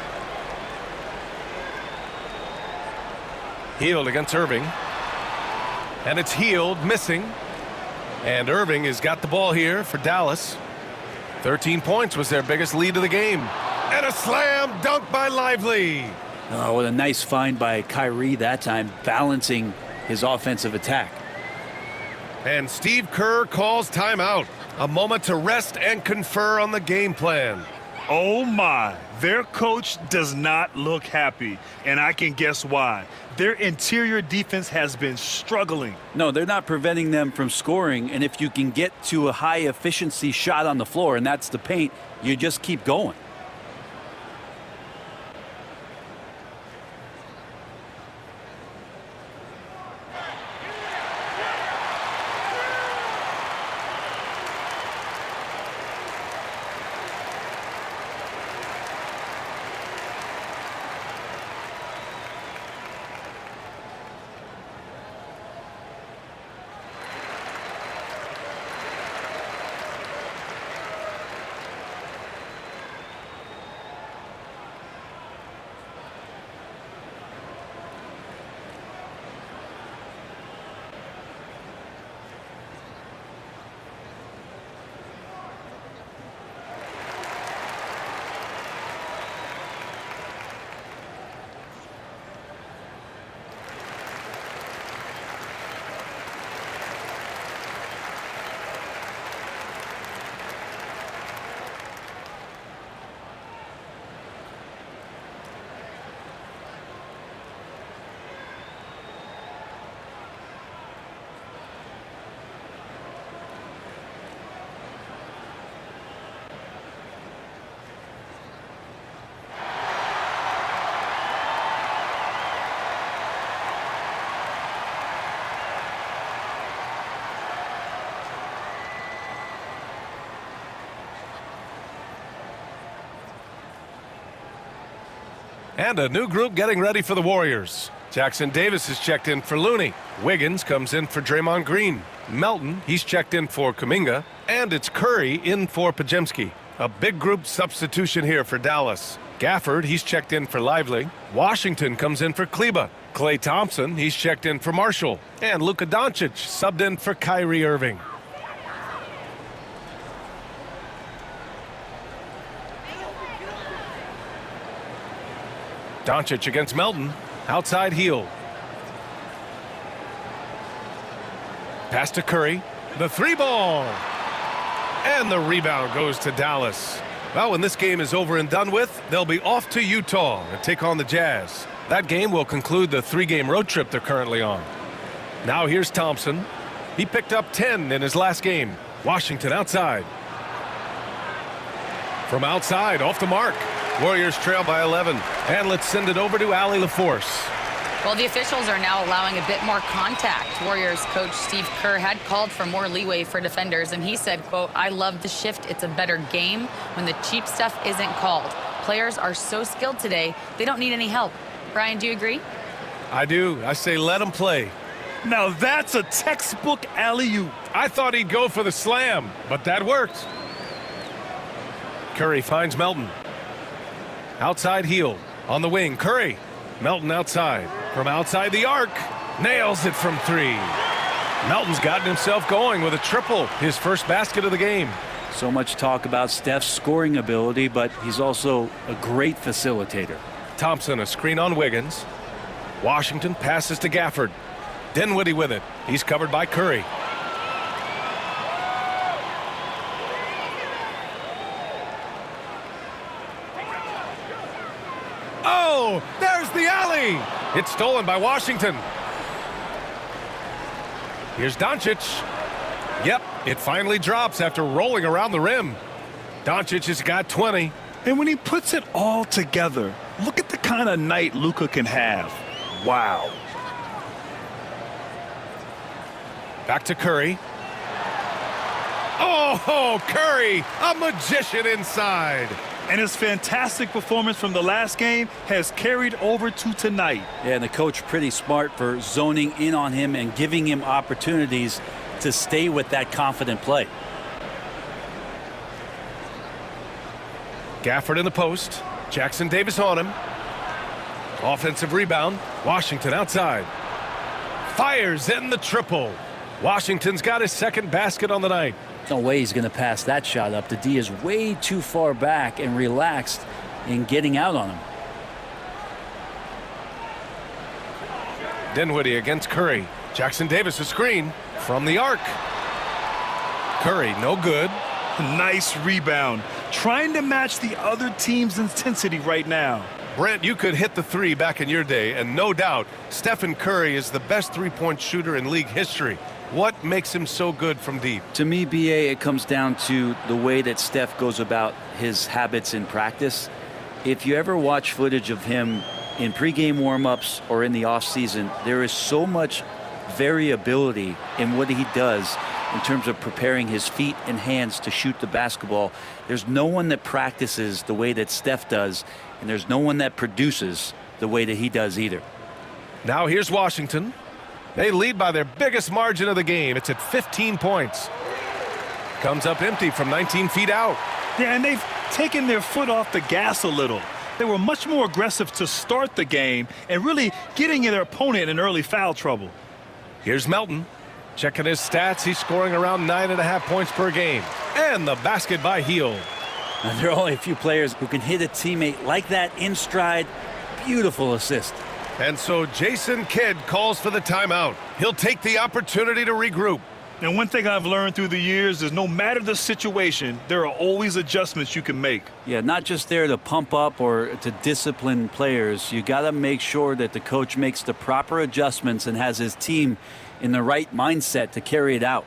Hield against Irving. And it's Hield missing. And Irving has got the ball here for Dallas. 13 points was their biggest lead of the game. And a slam dunk by Lively. Oh, what a nice find by Kyrie that time, balancing his offensive attack. And Steve Kerr calls timeout. A moment to rest and confer on the game plan. Oh my, their coach does not look happy, and I can guess why. Their interior defense has been struggling. No, they're not preventing them from scoring, and if you can get to a high efficiency shot on the floor, and that's the paint, you just keep going. And a new group getting ready for the Warriors. Jackson Davis is checked in for Looney. Wiggins comes in for Draymond Green. Melton, he's checked in for Kuminga. And it's Curry in for Podziemski. A big group substitution here for Dallas. Gafford, he's checked in for Lively. Washington comes in for Kleba. Klay Thompson, he's checked in for Marshall. And Luka Doncic subbed in for Kyrie Irving. Doncic against Melton. Outside Hield. Pass to Curry. The 3-ball. And the rebound goes to Dallas. Well, when this game is over and done with, they'll be off to Utah and take on the Jazz. That game will conclude the 3-game road trip they're currently on. Now here's Thompson. He picked up 10 in his last game. Washington outside. From outside, off the mark. Warriors trail by 11. And let's send it over to Allie LaForce. Well, the officials are now allowing a bit more contact. Warriors coach Steve Kerr had called for more leeway for defenders, and he said, quote, "I love the shift. It's a better game when the cheap stuff isn't called. Players are so skilled today, they don't need any help." Brian, do you agree? I do. I say let him play. Now that's a textbook alley-oop. I thought he'd go for the slam, but that worked. Curry finds Melton. Outside heel. On the wing, Curry. Melton outside. From outside the arc. Nails it from 3. Melton's gotten himself going with a triple. His first basket of the game. So much talk about Steph's scoring ability, but he's also a great facilitator. Thompson, a screen on Wiggins. Washington passes to Gafford. Dinwiddie with it. He's covered by Curry. Oh, there's the alley. It's stolen by Washington. Here's Doncic. Yep, it finally drops after rolling around the rim. Doncic has got 20. And when he puts it all together, look at the kind of night Luka can have. Wow. Back to Curry. Oh, Curry, a magician inside. And his fantastic performance from the last game has carried over to tonight. Yeah, and the coach pretty smart for zoning in on him and giving him opportunities to stay with that confident play. Gafford in the post. Jackson Davis on him. Offensive rebound. Washington outside. Fires in the triple. Washington's got his second basket on the night. No way he's going to pass that shot up. The D is way too far back and relaxed in getting out on him. Dinwiddie against Curry. Jackson Davis a screen from the arc. Curry no good. Nice rebound. Trying to match the other team's intensity right now. Brent, you could hit the 3 back in your day, and no doubt Stephen Curry is the best three-point shooter in league history. What makes him so good from deep? To me, BA, it comes down to the way that Steph goes about his habits in practice. If you ever watch footage of him in pregame warm-ups or in the offseason, there is so much variability in what he does in terms of preparing his feet and hands to shoot the basketball. There's no one that practices the way that Steph does, and there's no one that produces the way that he does either. Now here's Washington. They lead by their biggest margin of the game. It's at 15 points. Comes up empty from 19 feet out. Yeah, and they've taken their foot off the gas a little. They were much more aggressive to start the game and really getting their opponent in early foul trouble. Here's Melton. Checking his stats, he's scoring around 9.5 points per game. And the basket by Heel. Now, there are only a few players who can hit a teammate like that in stride. Beautiful assist. And so Jason Kidd calls for the timeout. He'll take the opportunity to regroup. And one thing I've learned through the years is no matter the situation, there are always adjustments you can make. Yeah, not just there to pump up or to discipline players. You got to make sure that the coach makes the proper adjustments and has his team in the right mindset to carry it out.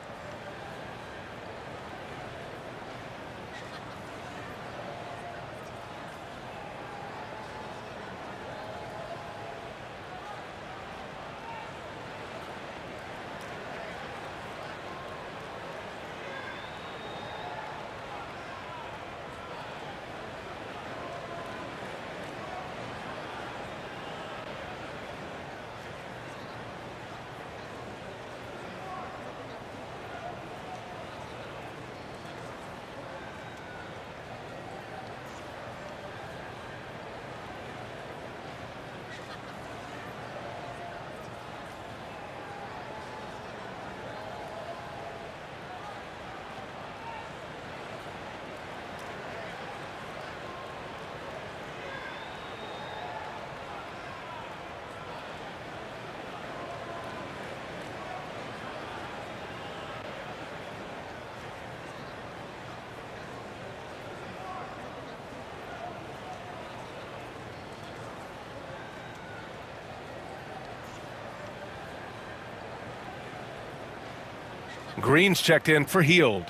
Green's checked in for Hield.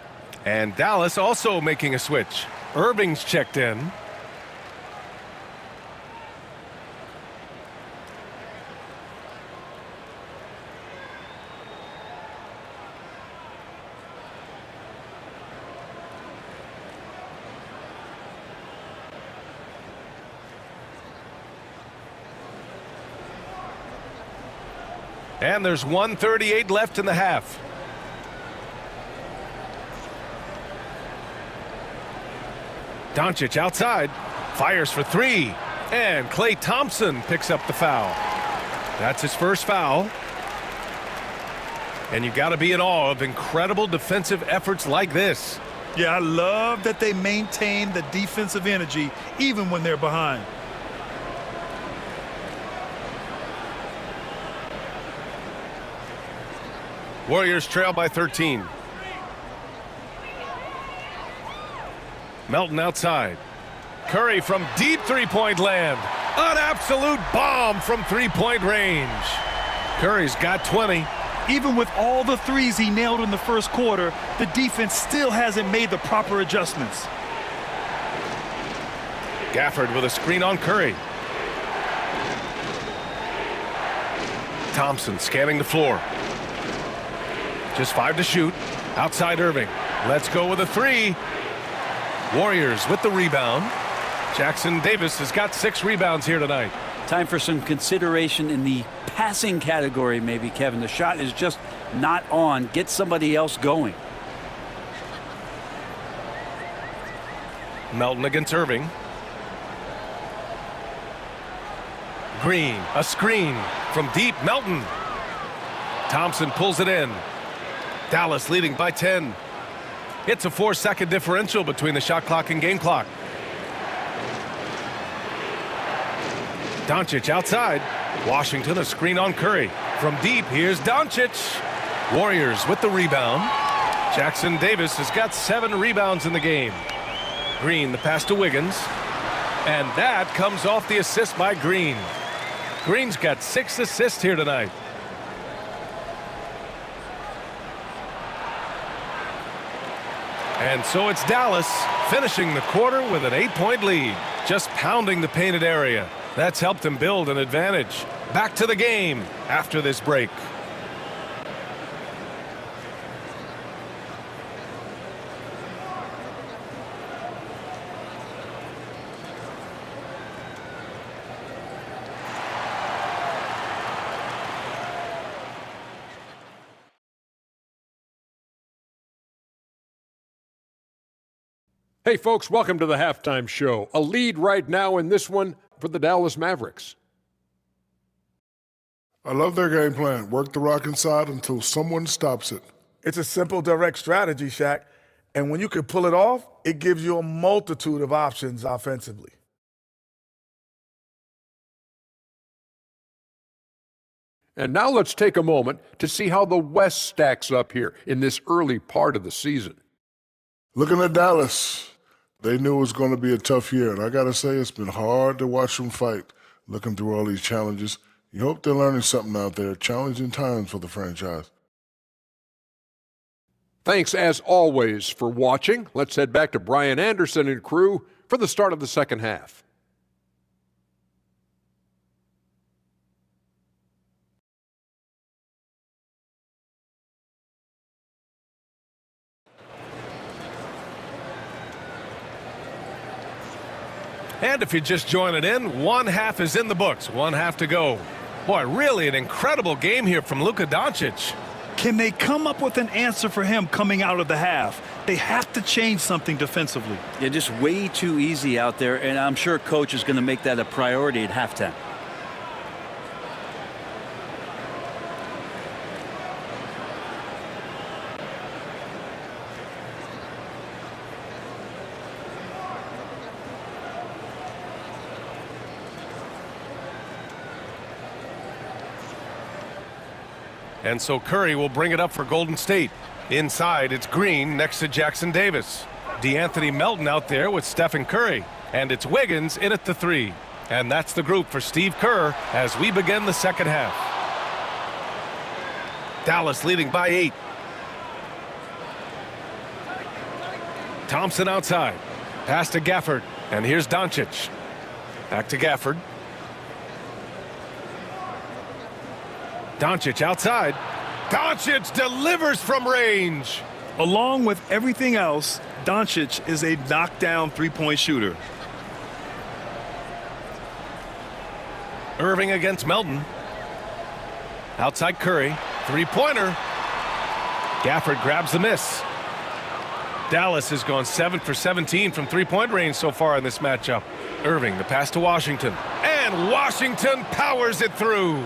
And Dallas also making a switch. Irving's checked in. And there's 1:38 left in the half. Doncic outside, fires for three, and Klay Thompson picks up the foul. That's his first foul. And you've got to be in awe of incredible defensive efforts like this. Yeah, I love that they maintain the defensive energy even when they're behind. Warriors trail by 13. Melton outside. Curry from deep three-point land. An absolute bomb from three-point range. Curry's got 20. Even with all the threes he nailed in the first quarter, the defense still hasn't made the proper adjustments. Gafford with a screen on Curry. Thompson scanning the floor. Just 5 to shoot. Outside Irving. Let's go with a three. Warriors with the rebound. Jackson Davis has got 6 rebounds here tonight. Time for some consideration in the passing category, maybe, Kevin. The shot is just not on. Get somebody else going. Melton against Irving. Green, a screen from deep. Melton. Thompson pulls it in. Dallas leading by 10. It's a 4-second differential between the shot clock and game clock. Doncic outside. Washington a screen on Curry. From deep, here's Doncic. Warriors with the rebound. Jackson Davis has got 7 rebounds in the game. Green the pass to Wiggins. And that comes off the assist by Green. Green's got 6 assists here tonight. And so it's Dallas finishing the quarter with an 8-point lead, just pounding the painted area. That's helped him build an advantage. Back to the game after this break. Hey, folks, welcome to the halftime show. A lead right now in this one for the Dallas Mavericks. I love their game plan. Work the rock inside until someone stops it. It's a simple, direct strategy, Shaq. And when you can pull it off, it gives you a multitude of options offensively. And now let's take a moment to see how the West stacks up here in this early part of the season. Looking at Dallas, they knew it was going to be a tough year. And I got to say, it's been hard to watch them fight, looking through all these challenges. You hope they're learning something out there. Challenging times for the franchise. Thanks, as always, for watching. Let's head back to Brian Anderson and crew for the start of the second half. And if you're just joining in, one half is in the books. One half to go. Boy, really an incredible game here from Luka Doncic. Can they come up with an answer for him coming out of the half? They have to change something defensively. Yeah, just way too easy out there, and I'm sure coach is going to make that a priority at halftime. And so Curry will bring it up for Golden State. Inside, it's Green next to Jackson Davis. DeAnthony Melton out there with Stephen Curry. And it's Wiggins in at the 3. And that's the group for Steve Kerr as we begin the second half. Dallas leading by 8. Thompson outside. Pass to Gafford. And here's Doncic. Back to Gafford. Doncic outside. Doncic delivers from range. Along with everything else, Doncic is a knockdown three-point shooter. Irving against Melton. Outside Curry. Three-pointer. Gafford grabs the miss. Dallas has gone 7 for 17 from three-point range so far in this matchup. Irving, the pass to Washington. And Washington powers it through.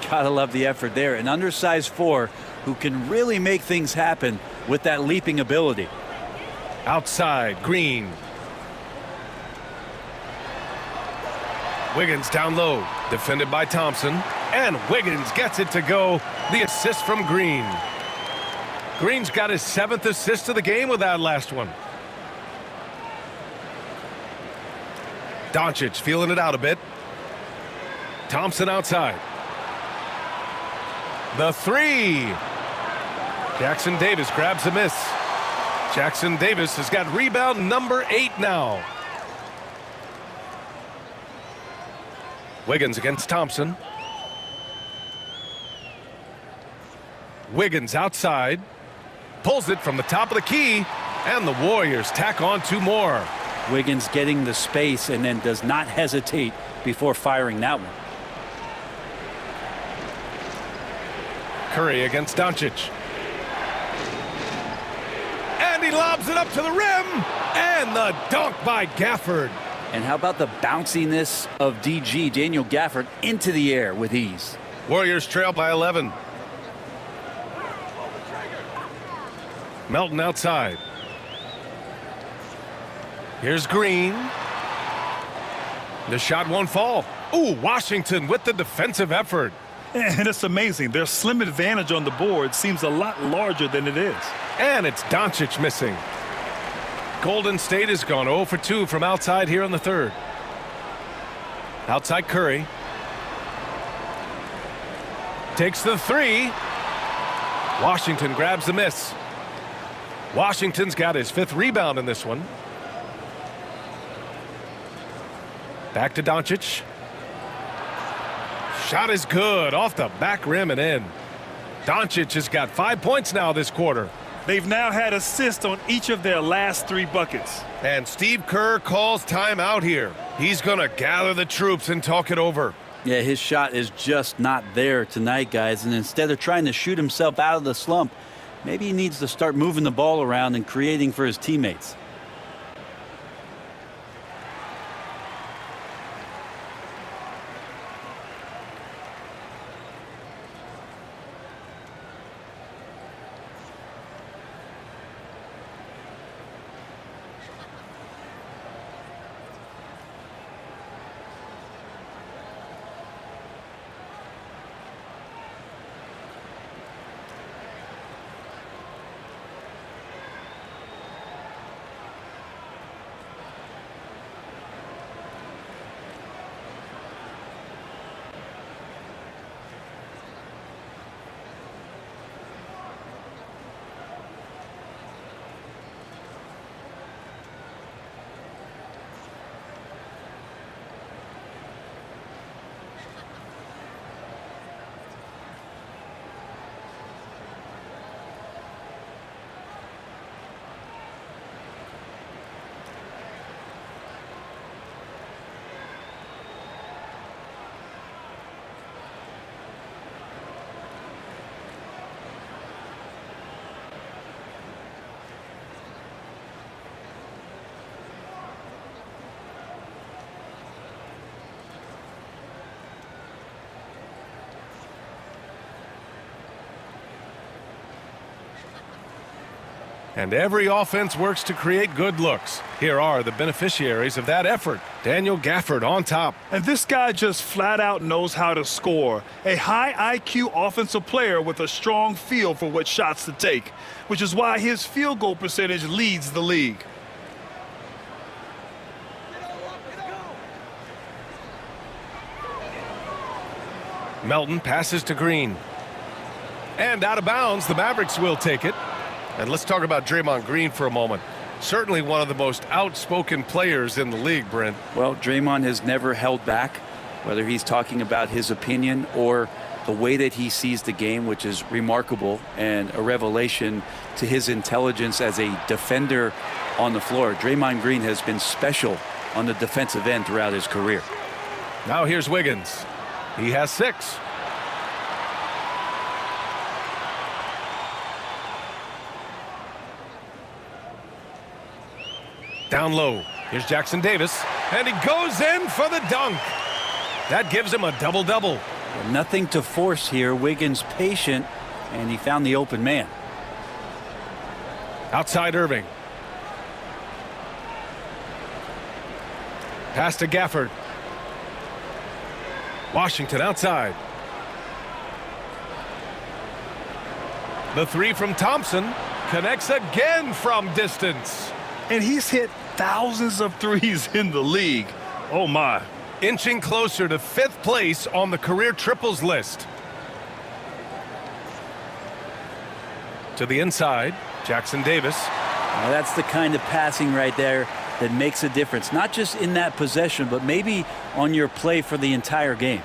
Gotta love the effort there. An undersized four who can really make things happen with that leaping ability. Outside, Green. Wiggins down low, defended by Thompson. And Wiggins gets it to go. The assist from Green. Green's got his 7th assist of the game with that last one. Doncic feeling it out a bit. Thompson outside. The three. Jackson Davis grabs the miss. Jackson Davis has got rebound number 8 now. Wiggins against Thompson. Wiggins outside. Pulls it from the top of the key. And the Warriors tack on 2 more. Wiggins getting the space and then does not hesitate before firing that one. Curry against Doncic. And he lobs it up to the rim. And the dunk by Gafford. And how about the bounciness of DG, Daniel Gafford, into the air with ease. Warriors trail by 11. Melton outside. Here's Green. The shot won't fall. Ooh, Washington with the defensive effort. And it's amazing. Their slim advantage on the board seems a lot larger than it is. And it's Doncic missing. Golden State has gone 0 for 2 from outside here in the third. Outside Curry. Takes the three. Washington grabs the miss. Washington's got his 5th rebound in this one. Back to Doncic. Shot is good off the back rim and in. Doncic has got 5 points now this quarter. They've now had assists on each of their last 3 buckets. And Steve Kerr calls timeout here. He's going to gather the troops and talk it over. Yeah, his shot is just not there tonight, guys. And instead of trying to shoot himself out of the slump, maybe he needs to start moving the ball around and creating for his teammates. And every offense works to create good looks. Here are the beneficiaries of that effort. Daniel Gafford on top. And this guy just flat out knows how to score. A high IQ offensive player with a strong feel for what shots to take, which is why his field goal percentage leads the league. Melton passes to Green. And out of bounds, the Mavericks will take it. And let's talk about Draymond Green for a moment. Certainly one of the most outspoken players in the league, Brent. Well, Draymond has never held back, whether he's talking about his opinion or the way that he sees the game, which is remarkable and a revelation to his intelligence as a defender on the floor. Draymond Green has been special on the defensive end throughout his career. Now here's Wiggins. He has 6. Down low. Here's Jackson Davis. And he goes in for the dunk. That gives him a double-double. Nothing to force here. Wiggins patient, and he found the open man. Outside Irving. Pass to Gafford. Washington outside. The 3 from Thompson connects again from distance. And he's hit thousands of threes in the league. Oh, my. Inching closer to 5th place on the career triples list. To the inside, Jackson Davis. Now that's the kind of passing right there that makes a difference, not just in that possession, but maybe on your play for the entire game.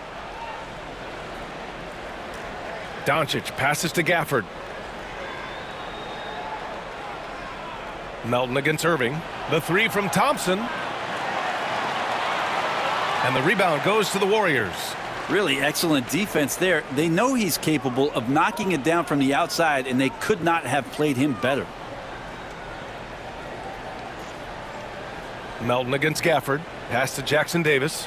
Doncic passes to Gafford. Melton against Irving. The 3 from Thompson. And the rebound goes to the Warriors. Really excellent defense there. They know he's capable of knocking it down from the outside, and they could not have played him better. Melton against Gafford. Pass to Jackson Davis.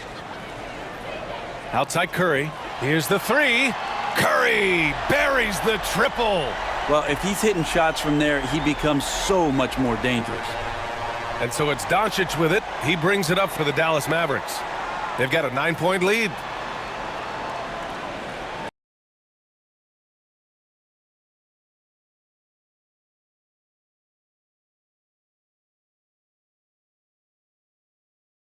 Outside Curry. Here's the 3. Curry buries the triple. Well, if he's hitting shots from there, he becomes so much more dangerous. And so it's Doncic with it. He brings it up for the Dallas Mavericks. They've got a 9-point lead.